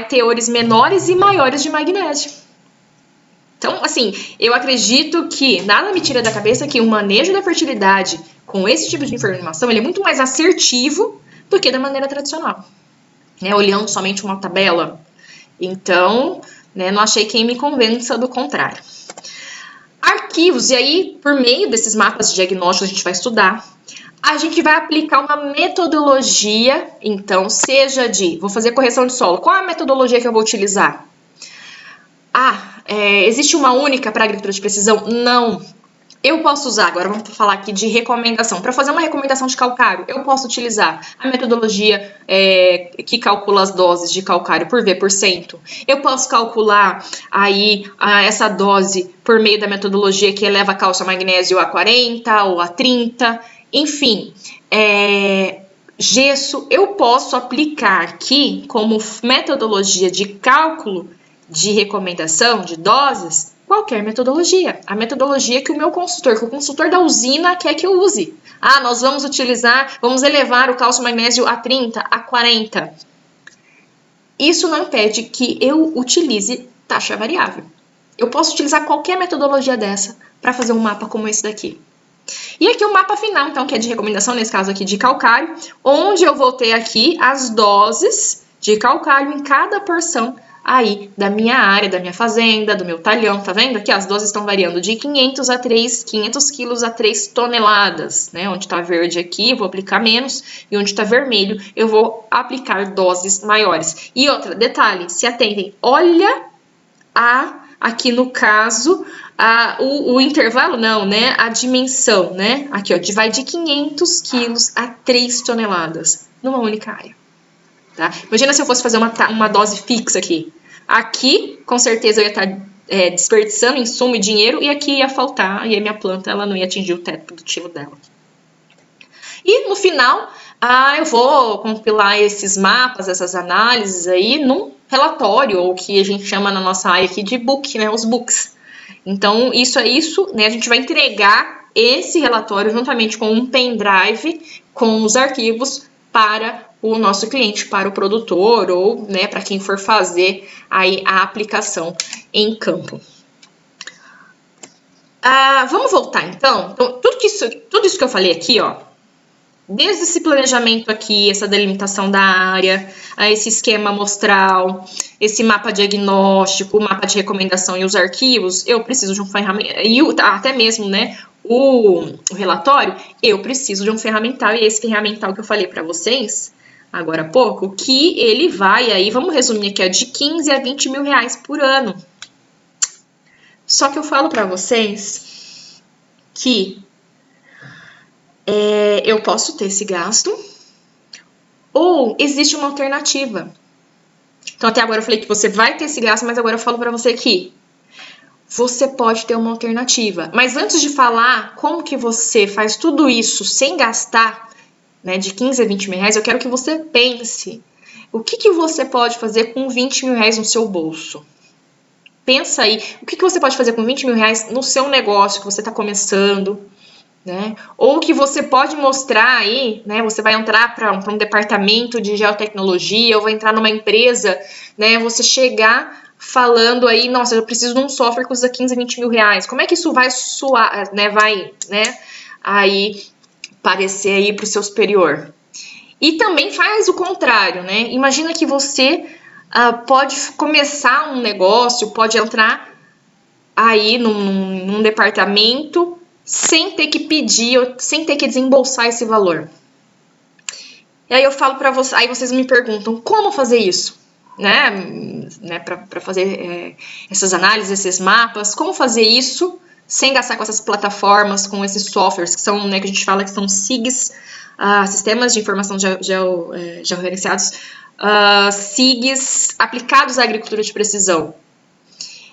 teores menores e maiores de magnésio. Então, assim, eu acredito que nada me tira da cabeça que o manejo da fertilidade com esse tipo de informação, ele é muito mais assertivo do que da maneira tradicional, olhando somente uma tabela. Então, não achei quem me convença do contrário. Arquivos, e aí, por meio desses mapas de diagnóstico, a gente vai estudar, a gente vai aplicar uma metodologia, então, seja vou fazer correção de solo. Qual é a metodologia que eu vou utilizar? Existe uma única para agricultura de precisão? Não. Eu posso usar, agora vamos falar aqui de recomendação. Para fazer uma recomendação de calcário, eu posso utilizar a metodologia que calcula as doses de calcário por V%. Eu posso calcular aí essa dose por meio da metodologia que eleva cálcio e magnésio a 40 ou a 30. Enfim, gesso eu posso aplicar aqui como metodologia de cálculo de recomendação de doses, qualquer metodologia. A metodologia que o consultor da usina quer que eu use. Nós vamos elevar o cálcio e magnésio a 30, a 40. Isso não impede que eu utilize taxa variável. Eu posso utilizar qualquer metodologia dessa para fazer um mapa como esse daqui. E aqui o mapa final, então, que é de recomendação, nesse caso aqui de calcário, onde eu vou ter aqui as doses de calcário em cada porção aí da minha área, da minha fazenda, do meu talhão, tá vendo? Aqui as doses estão variando de 500 quilos a 3 toneladas, Onde tá verde aqui, eu vou aplicar menos, e onde tá vermelho, eu vou aplicar doses maiores. E outra, detalhe, se atentem, olha aqui no caso, o intervalo não, a dimensão, Aqui, ó, vai de 500 quilos a 3 toneladas, numa única área. Tá? Imagina se eu fosse fazer uma dose fixa aqui. Aqui, com certeza, eu ia estar desperdiçando insumo e dinheiro, e aqui ia faltar, e a minha planta ela não ia atingir o teto produtivo dela. E no final, eu vou compilar esses mapas, essas análises aí, num relatório, ou que a gente chama na nossa área aqui de book, os books. Então, isso é isso, a gente vai entregar esse relatório juntamente com um pendrive, com os arquivos, para o nosso cliente, para o produtor ou para quem for fazer aí a aplicação em campo. Vamos voltar então? Então, tudo isso que eu falei aqui, ó, desde esse planejamento aqui, essa delimitação da área, esse esquema amostral, esse mapa diagnóstico, o mapa de recomendação e os arquivos, eu preciso de um ferramenta, e até mesmo, o relatório, eu preciso de um ferramental, e esse ferramental que eu falei para vocês agora há pouco, que ele vai aí, vamos resumir aqui, de 15 a 20 mil reais por ano. Só que eu falo para vocês que eu posso ter esse gasto, Ou existe uma alternativa. Então, até agora eu falei que você vai ter esse gasto, mas agora eu falo para você que você pode ter uma alternativa. Mas antes de falar como que você faz tudo isso sem gastar, né, de 15 a 20 mil reais, eu quero que você pense. O que você pode fazer com 20 mil reais no seu bolso? Pensa aí, o que você pode fazer com 20 mil reais no seu negócio que você está começando, né? Ou que você pode mostrar aí, né? Você vai entrar para um departamento de geotecnologia ou vai entrar numa empresa, né? Você chegar falando aí, nossa, eu preciso de um software que custa 15, 20 mil reais. Como é que isso vai soar, né? Vai, né? Aí parecer aí para o seu superior. E também faz o contrário, né? Imagina que você pode começar um negócio, pode entrar aí num departamento sem ter que pedir, sem ter que desembolsar esse valor. E aí eu falo para vocês, aí vocês me perguntam como fazer isso, né? Para fazer essas análises, esses mapas, como fazer isso sem gastar com essas plataformas, com esses softwares que são, né, que a gente fala que são SIGs, sistemas de informação georreferenciados, SIGs aplicados à agricultura de precisão.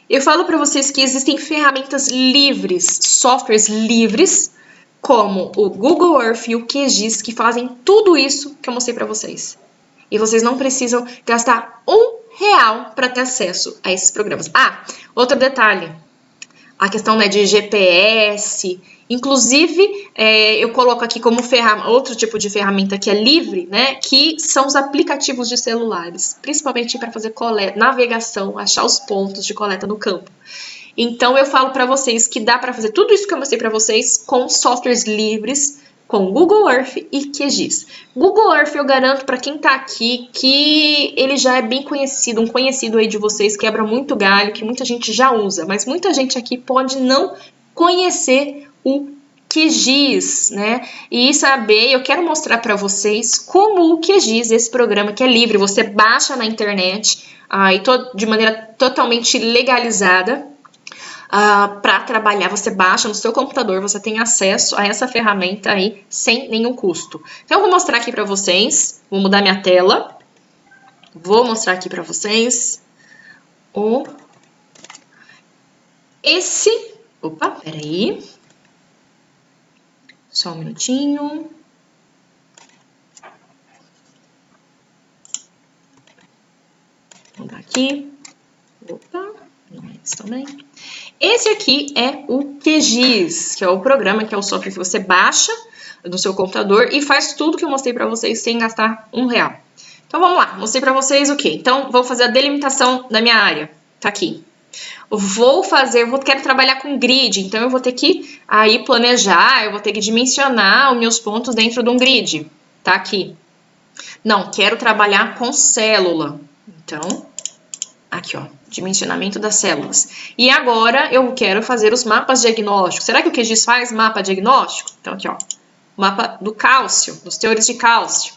Eu falo para vocês que existem ferramentas livres, softwares livres, como o Google Earth e o QGIS, que fazem tudo isso que eu mostrei para vocês. E vocês não precisam gastar R$1 para ter acesso a esses programas. Outro detalhe, a questão, né, de GPS, inclusive eu coloco aqui como outro tipo de ferramenta que é livre, né, que são os aplicativos de celulares, principalmente para fazer navegação, achar os pontos de coleta no campo. Então eu falo para vocês que dá para fazer tudo isso que eu mostrei para vocês com softwares livres, com Google Earth e QGIS. Google Earth eu garanto para quem tá aqui que ele já é bem conhecido, um conhecido aí de vocês, quebra muito galho, que muita gente já usa, mas muita gente aqui pode não conhecer o QGIS, né? E saber, eu quero mostrar para vocês como o QGIS, esse programa que é livre, você baixa na internet, de maneira totalmente legalizada, para trabalhar, você baixa no seu computador, você tem acesso a essa ferramenta aí sem nenhum custo. Então eu vou mostrar aqui para vocês, vou mudar minha tela, vou mostrar aqui para vocês peraí, só um minutinho. Vou mudar aqui, não é isso também. Esse aqui é o QGIS, que é o programa, que é o software que você baixa no seu computador e faz tudo que eu mostrei para vocês sem gastar R$1. Então vamos lá, mostrei para vocês o quê? Então vou fazer a delimitação da minha área, tá aqui. Quero trabalhar com grid, então eu vou ter que aí planejar, eu vou ter que dimensionar os meus pontos dentro de um grid, tá aqui. Não, quero trabalhar com célula, então aqui ó, dimensionamento das células. E agora eu quero fazer os mapas diagnósticos. Será que o QGIS faz mapa diagnóstico? Então aqui ó, mapa do cálcio, dos teores de cálcio,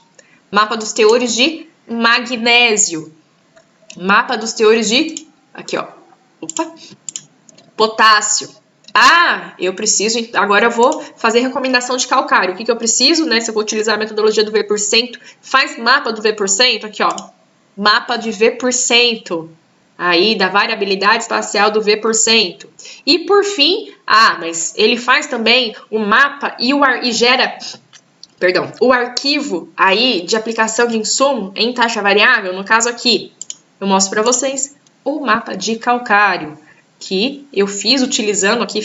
mapa dos teores de magnésio, mapa dos teores de, aqui ó, potássio. Eu preciso, agora eu vou fazer recomendação de calcário. O que eu preciso, né? Se eu vou utilizar a metodologia do V%, faz mapa do V%, aqui ó, mapa de V%. Aí da variabilidade espacial do V%. E por fim, mas ele faz também o mapa e gera, o arquivo aí de aplicação de insumo em taxa variável. No caso aqui, eu mostro para vocês o mapa de calcário, que eu fiz utilizando aqui,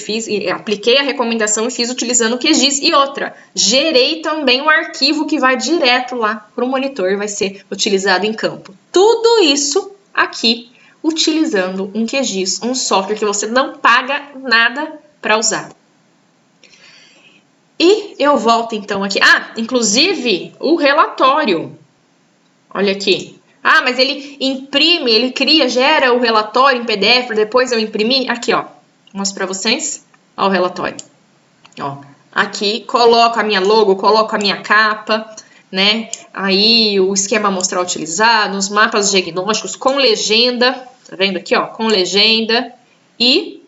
apliquei a recomendação e fiz utilizando o QGIS. E outra, gerei também um arquivo que vai direto lá para o monitor e vai ser utilizado em campo. Tudo isso aqui utilizando um QGIS, um software que você não paga nada para usar. E eu volto então aqui. Inclusive o relatório. Olha aqui. Mas ele imprime, ele gera o relatório em PDF para depois eu imprimir. Aqui, ó. Mostro para vocês. Ó o relatório. Ó. Aqui coloco a minha logo, coloco a minha capa, né? Aí o esquema amostral utilizado, os mapas diagnósticos com legenda, tá vendo aqui, ó, com legenda. E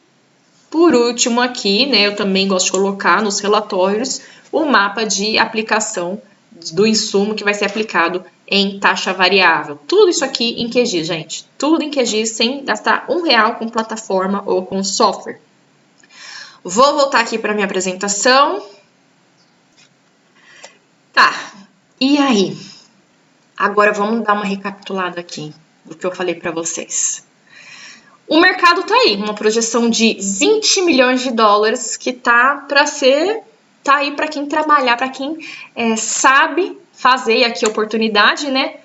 por último aqui, né, eu também gosto de colocar nos relatórios o mapa de aplicação do insumo que vai ser aplicado em taxa variável. Tudo isso aqui em QGIS, gente. Tudo em QGIS sem gastar R$1 com plataforma ou com software. Vou voltar aqui para minha apresentação. Tá, e aí? Agora vamos dar uma recapitulada aqui do que eu falei para vocês. O mercado tá aí, uma projeção de 20 milhões de dólares que tá aí para quem trabalhar, para quem sabe fazer, e aqui a oportunidade, né?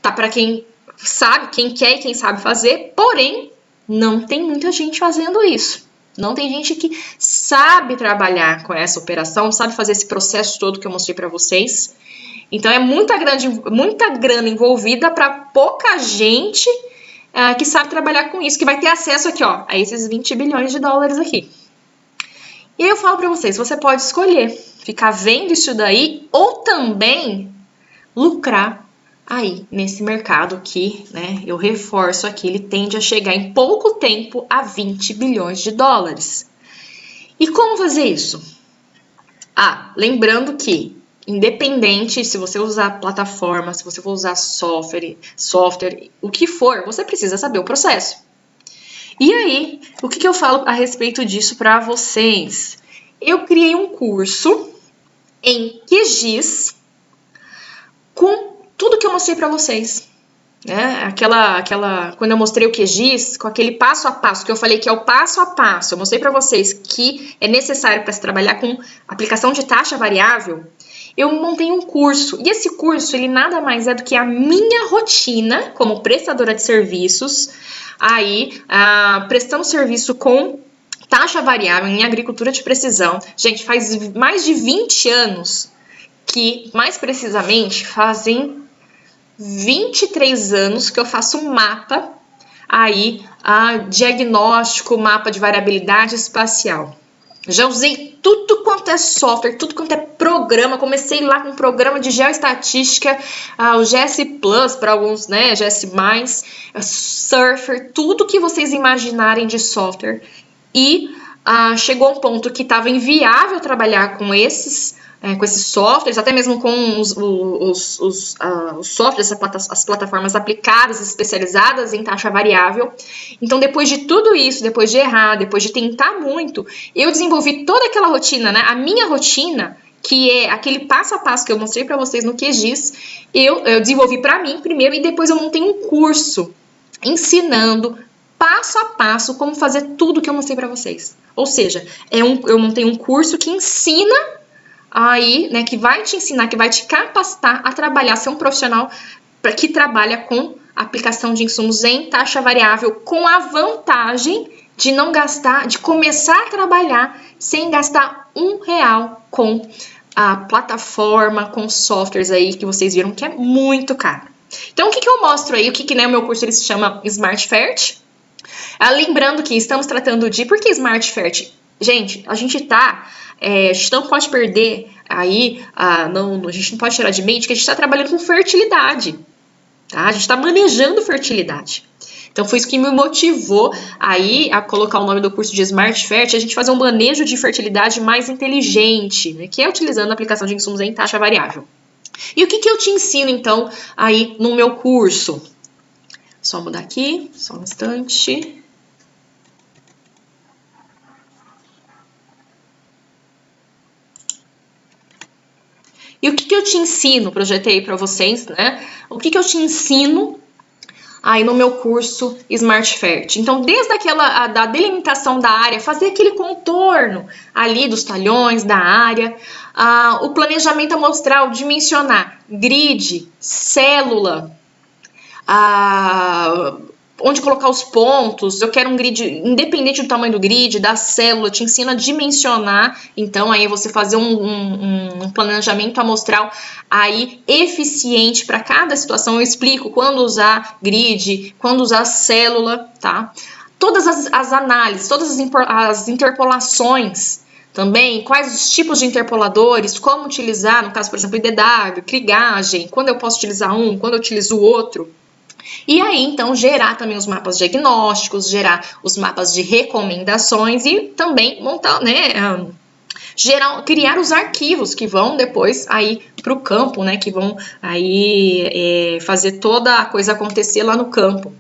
Tá para quem sabe, quem quer e quem sabe fazer, porém, não tem muita gente fazendo isso. Não tem gente que sabe trabalhar com essa operação, sabe fazer esse processo todo que eu mostrei para vocês. Então, é muita grana envolvida para pouca gente que sabe trabalhar com isso, que vai ter acesso aqui, ó, a esses 20 bilhões de dólares aqui. E aí eu falo para vocês, você pode escolher ficar vendo isso daí ou também lucrar aí nesse mercado que, né, eu reforço aqui, ele tende a chegar em pouco tempo a 20 bilhões de dólares. E como fazer isso? Lembrando que, independente se você usar plataforma, se você for usar software, o que for, você precisa saber o processo. E aí, o que eu falo a respeito disso para vocês? Eu criei um curso em QGIS com tudo que eu mostrei para vocês, né? Quando eu mostrei o QGIS, com aquele passo a passo, que eu falei que é o passo a passo, eu mostrei para vocês que é necessário para se trabalhar com aplicação de taxa variável, eu montei um curso, e esse curso, ele nada mais é do que a minha rotina como prestadora de serviços, aí, prestando serviço com taxa variável em agricultura de precisão. Gente, faz mais de 20 anos que, mais precisamente, fazem 23 anos que eu faço um mapa aí, diagnóstico, mapa de variabilidade espacial. Já usei tudo quanto é software, tudo quanto é programa. Comecei lá com um programa de geoestatística, o GS Plus para alguns, né? GS+, Surfer, tudo que vocês imaginarem de software. E chegou um ponto que estava inviável trabalhar com esses softwares, até mesmo com os softwares, as plataformas aplicadas, especializadas em taxa variável. Então, depois de tudo isso, depois de errar, depois de tentar muito, eu desenvolvi toda aquela rotina, né? A minha rotina, que é aquele passo a passo que eu mostrei para vocês no QGIS, eu desenvolvi para mim primeiro e depois eu montei um curso ensinando passo a passo como fazer tudo que eu mostrei para vocês. Ou seja, eu montei um curso que ensina aí, né, que vai te ensinar, que vai te capacitar a trabalhar, ser um profissional que trabalha com aplicação de insumos em taxa variável, com a vantagem de não gastar, de começar a trabalhar sem gastar R$1 com a plataforma, com softwares aí que vocês viram que é muito caro. Então, o que eu mostro aí? O meu curso ele se chama Smart Fert. Lembrando que estamos tratando de... Por que Smart Fert? Gente, a gente não pode perder aí, a gente não pode tirar de mente que a gente está trabalhando com fertilidade, tá? A gente está manejando fertilidade. Então, foi isso que me motivou aí a colocar o nome do curso de Smart Fert, a gente fazer um manejo de fertilidade mais inteligente, né? Que é utilizando a aplicação de insumos em taxa variável. E o que eu te ensino, então, aí no meu curso? Só mudar aqui, só um instante. E o que eu te ensino? Projetei para vocês, né? O que eu te ensino aí no meu curso Smart Fert? Então, desde da delimitação da área, fazer aquele contorno ali dos talhões da área, o planejamento amostral, dimensionar grid, célula, onde colocar os pontos. Eu quero um grid, independente do tamanho do grid, da célula, te ensina a dimensionar. Então, aí você fazer um planejamento amostral aí eficiente para cada situação. Eu explico quando usar grid, quando usar célula, tá? Todas as análises, todas as interpolações também, quais os tipos de interpoladores, como utilizar, no caso, por exemplo, IDW, cligagem, quando eu posso utilizar um, quando eu utilizo o outro. E aí, então, gerar também os mapas diagnósticos, gerar os mapas de recomendações e também montar, né, criar os arquivos que vão depois aí para o campo, né? Que vão aí fazer toda a coisa acontecer lá no campo,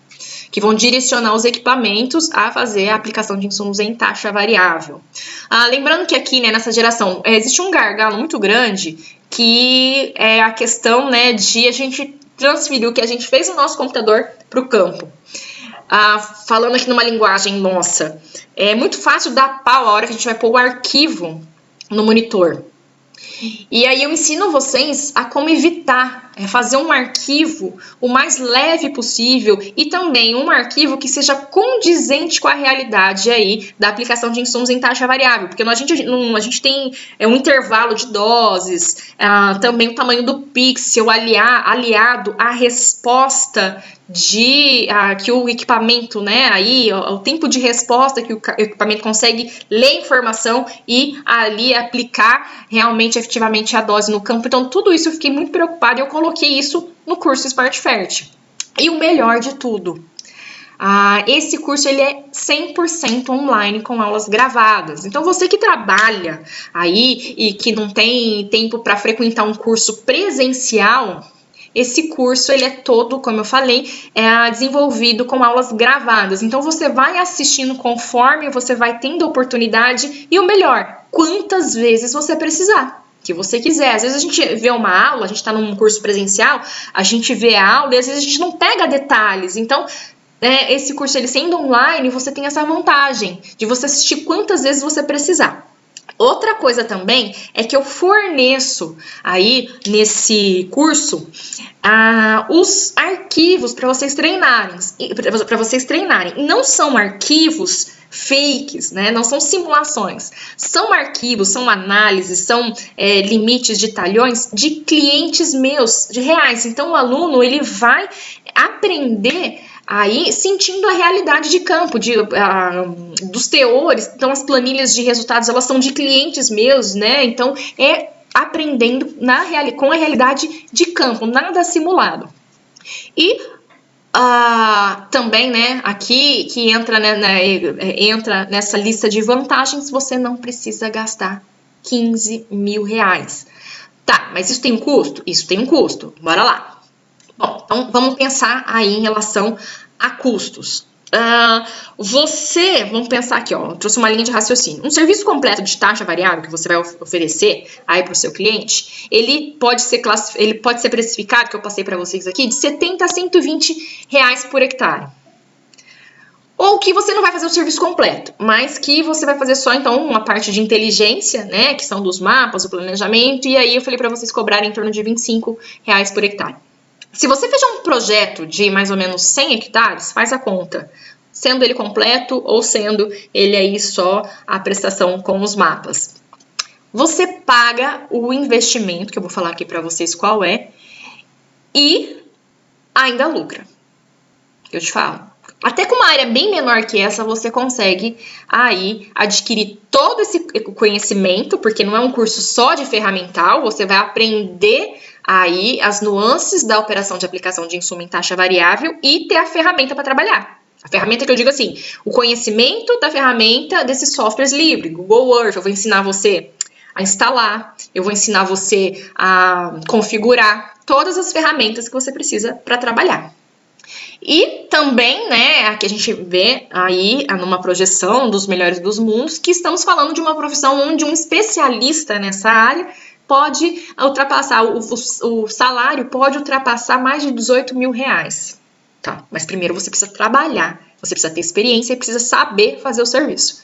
que vão direcionar os equipamentos a fazer a aplicação de insumos em taxa variável. Lembrando que aqui, né, nessa geração, existe um gargalo muito grande, que é a questão, né, de a gente transferir o que a gente fez no nosso computador para o campo. Falando aqui numa linguagem nossa, é muito fácil dar pau a hora que a gente vai pôr o arquivo no monitor. E aí eu ensino vocês a como evitar, fazer um arquivo o mais leve possível e também um arquivo que seja condizente com a realidade aí da aplicação de insumos em taxa variável, porque a gente tem um intervalo de doses, também o tamanho do pixel aliado à resposta que o equipamento, né, aí o tempo de resposta que o equipamento consegue ler informação e ali aplicar realmente, efetivamente a dose no campo. Então tudo isso eu fiquei muito preocupada e eu coloquei isso no curso SmartFert. E o melhor de tudo, esse curso ele é 100% online com aulas gravadas. Então você que trabalha aí e que não tem tempo para frequentar um curso presencial, esse curso, ele é todo, como eu falei, desenvolvido com aulas gravadas. Então, você vai assistindo conforme você vai tendo oportunidade e o melhor, quantas vezes você precisar, que você quiser. Às vezes a gente vê uma aula, a gente está num curso presencial, a gente vê a aula e às vezes a gente não pega detalhes. Então, esse curso, ele sendo online, você tem essa vantagem de você assistir quantas vezes você precisar. Outra coisa também é que eu forneço aí nesse curso os arquivos para vocês treinarem. Não são arquivos fakes, né? Não são simulações. São arquivos, são análises, são limites de talhões de clientes meus, de reais. Então o aluno ele vai aprender aí sentindo a realidade de campo, dos teores. Então as planilhas de resultados, elas são de clientes meus, né? Então aprendendo com a realidade de campo, nada simulado. E também, né, aqui que entra, entra nessa lista de vantagens, você não precisa gastar 15 mil reais. Tá, mas isso tem um custo? Isso tem um custo. Bora lá. Bom, então vamos pensar aí em relação a custos. Vamos pensar aqui, ó, eu trouxe uma linha de raciocínio. Um serviço completo de taxa variável que você vai oferecer aí para o seu cliente, ele pode ser precificado, que eu passei para vocês aqui, de 70 a 120 reais por hectare. Ou que você não vai fazer o serviço completo, mas que você vai fazer só, então, uma parte de inteligência, né, que são dos mapas, o planejamento, e aí eu falei para vocês cobrarem em torno de 25 reais por hectare. Se você fizer um projeto de mais ou menos 100 hectares, faz a conta, sendo ele completo ou sendo ele aí só a prestação com os mapas. Você paga o investimento, que eu vou falar aqui para vocês qual é, e ainda lucra. Eu te falo. Até com uma área bem menor que essa, você consegue aí adquirir todo esse conhecimento, porque não é um curso só de ferramental, você vai aprender aí as nuances da operação de aplicação de insumo em taxa variável e ter a ferramenta para trabalhar. A ferramenta que eu digo assim, o conhecimento da ferramenta desses softwares livres, Google Earth, eu vou ensinar você a instalar, eu vou ensinar você a configurar todas as ferramentas que você precisa para trabalhar. E também, né, aqui a gente vê aí numa projeção dos melhores dos mundos que estamos falando de uma profissão onde um especialista nessa área pode ultrapassar, o salário pode ultrapassar mais de 18 mil reais. Tá, mas primeiro você precisa trabalhar, você precisa ter experiência e precisa saber fazer o serviço.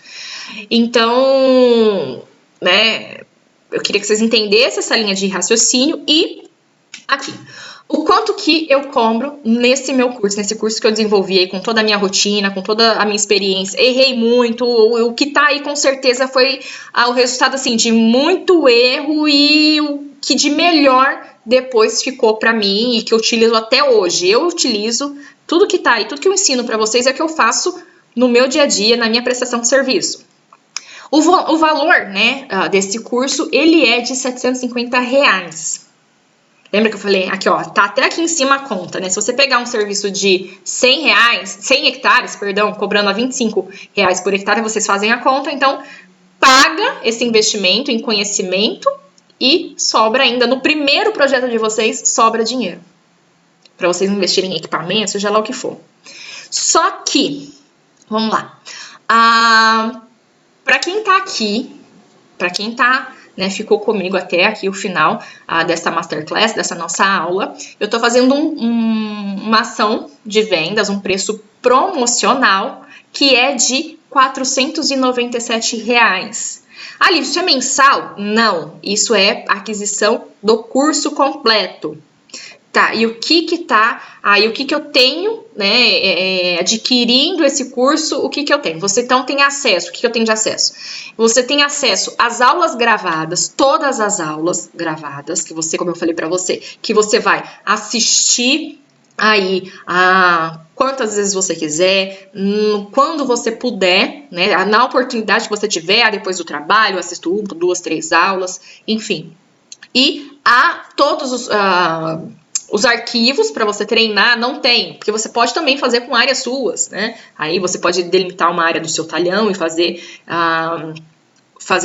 Então, né, eu queria que vocês entendessem essa linha de raciocínio e aqui. O quanto que eu cobro nesse meu curso, nesse curso que eu desenvolvi aí com toda a minha rotina, com toda a minha experiência. Errei muito, o que tá aí com certeza foi o resultado assim de muito erro e o que de melhor depois ficou para mim e que eu utilizo até hoje. Eu utilizo tudo que tá aí, tudo que eu ensino para vocês é o que eu faço no meu dia a dia, na minha prestação de serviço. O valor, né, desse curso, ele é de R$750. Lembra que eu falei? Aqui, ó, tá até aqui em cima a conta, né? Se você pegar um serviço de 100 hectares, cobrando a R$25 por hectare, vocês fazem a conta, então paga esse investimento em conhecimento e sobra ainda, no primeiro projeto de vocês, sobra dinheiro. Para vocês investirem em equipamento, seja lá o que for. Só que, vamos lá. Para quem tá aqui, para quem tá, né, ficou comigo até aqui o final dessa masterclass, dessa nossa aula, eu tô fazendo uma ação de vendas, um preço promocional, que é de R$ 497. Ali, isso é mensal? Não, isso é aquisição do curso completo. Tá, e o que tá aí, o que eu tenho, né, adquirindo esse curso, o que eu tenho? Você então tem acesso, o que eu tenho de acesso? Você tem acesso às aulas gravadas, todas as aulas gravadas, que você, como eu falei para você, que você vai assistir aí quantas vezes você quiser, quando você puder, né, na oportunidade que você tiver, depois do trabalho, assisto 1, 2, 3 aulas, enfim. E há todos os arquivos para você treinar, não tem, porque você pode também fazer com áreas suas, né? Aí você pode delimitar uma área do seu talhão e fazer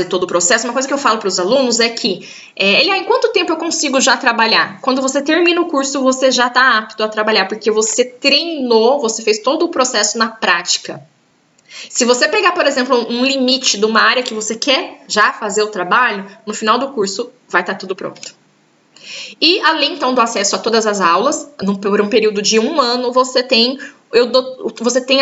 todo o processo. Uma coisa que eu falo para os alunos é que, em quanto tempo eu consigo já trabalhar? Quando você termina o curso, você já está apto a trabalhar, porque você treinou, você fez todo o processo na prática. Se você pegar, por exemplo, um limite de uma área que você quer já fazer o trabalho, no final do curso vai estar tudo pronto. E além, então, do acesso a todas as aulas, por um período de 1 ano, você tem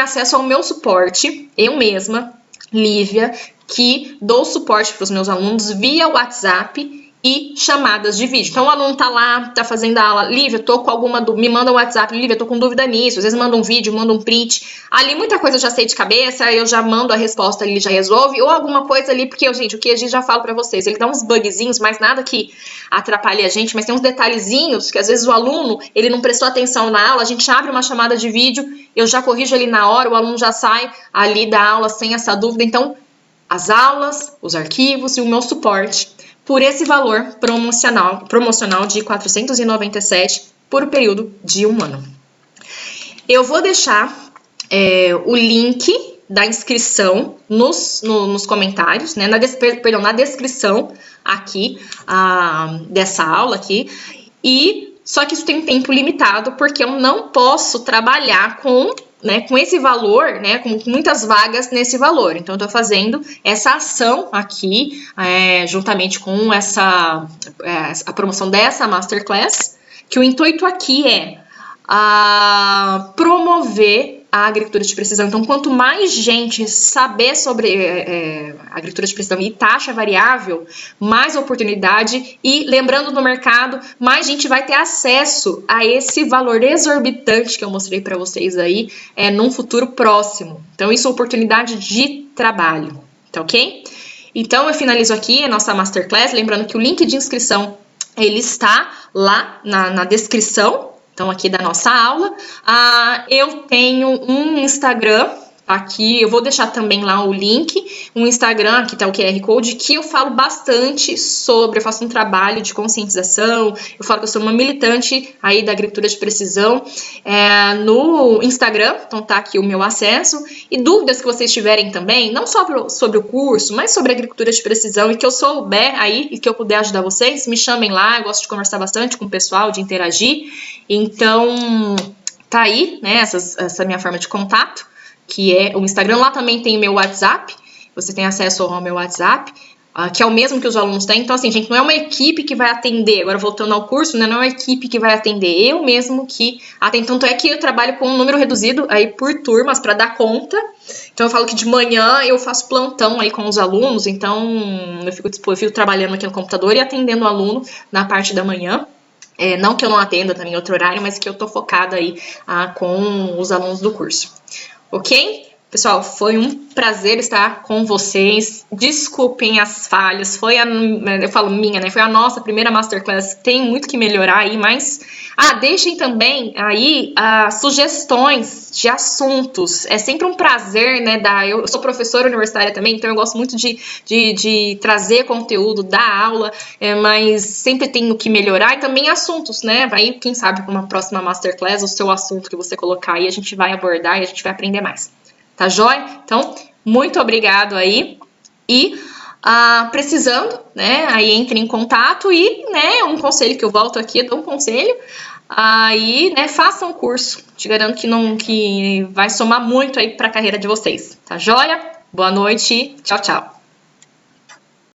acesso ao meu suporte, eu mesma, Lívia, que dou suporte para os meus alunos via WhatsApp e chamadas de vídeo. Então, o aluno tá lá, tá fazendo a aula, Lívia, tô com alguma dúvida, me manda um WhatsApp, Lívia, tô com dúvida nisso, às vezes manda um vídeo, manda um print, ali muita coisa eu já sei de cabeça, eu já mando a resposta, ele já resolve, ou alguma coisa ali, porque, gente, o que a gente já fala pra vocês, ele dá uns bugzinhos, mas nada que atrapalhe a gente, mas tem uns detalhezinhos que às vezes o aluno, ele não prestou atenção na aula, a gente abre uma chamada de vídeo, eu já corrijo ali na hora, o aluno já sai ali da aula sem essa dúvida. Então, as aulas, os arquivos e o meu suporte por esse valor promocional de 497 por um período de 1 ano. Eu vou deixar o link da inscrição nos comentários, né, na descrição aqui dessa aula aqui, só que isso tem um tempo limitado, porque eu não posso trabalhar com esse valor, né, com muitas vagas nesse valor. Então, eu tô fazendo essa ação aqui, juntamente com a promoção dessa Masterclass, que o intuito aqui é promover a agricultura de precisão. Então, quanto mais gente saber sobre agricultura de precisão e taxa variável, mais oportunidade e, lembrando no mercado, mais gente vai ter acesso a esse valor exorbitante que eu mostrei para vocês aí num futuro próximo. Então, isso é oportunidade de trabalho, tá ok? Então, eu finalizo aqui a nossa Masterclass, lembrando que o link de inscrição, ele está lá na descrição, então, aqui da nossa aula. Eu tenho um Instagram, aqui eu vou deixar também lá o link, um Instagram, aqui tá o QR Code, que eu falo bastante eu faço um trabalho de conscientização, eu falo que eu sou uma militante aí da agricultura de precisão no Instagram, então tá aqui o meu acesso, e dúvidas que vocês tiverem também, não só sobre o curso, mas sobre a agricultura de precisão, e que eu souber aí, e que eu puder ajudar vocês, me chamem lá, eu gosto de conversar bastante com o pessoal, de interagir, então tá aí, né, essa minha forma de contato, que é o Instagram. Lá também tem o meu WhatsApp, você tem acesso ao meu WhatsApp, que é o mesmo que os alunos têm. Então, assim, gente, não é uma equipe que vai atender, agora voltando ao curso, né, não é uma equipe que vai atender, eu mesmo que atendo. Tanto é que eu trabalho com um número reduzido aí por turmas para dar conta. Então, eu falo que de manhã eu faço plantão aí com os alunos, então eu fico trabalhando aqui no computador e atendendo o aluno na parte da manhã. Não que eu não atenda também em outro horário, mas que eu tô focada aí com os alunos do curso. Ok? Pessoal, foi um prazer estar com vocês. Desculpem as falhas. Eu falo minha, né? Foi a nossa primeira Masterclass. Tem muito que melhorar aí, mas... deixem também aí sugestões de assuntos. É sempre um prazer, né? Eu sou professora universitária também, então eu gosto muito de trazer conteúdo, dar aula, mas sempre tem o que melhorar. E também assuntos, né? Vai, quem sabe, com uma próxima Masterclass, o seu assunto que você colocar aí, a gente vai abordar e a gente vai aprender mais. Tá joia? Então, muito obrigado aí. E Precisando, né? Aí entre em contato e, né, um conselho que eu volto aqui, eu dou um conselho. Aí, né, façam o curso. Te garanto que vai somar muito aí para a carreira de vocês. Tá joia? Boa noite. Tchau, tchau.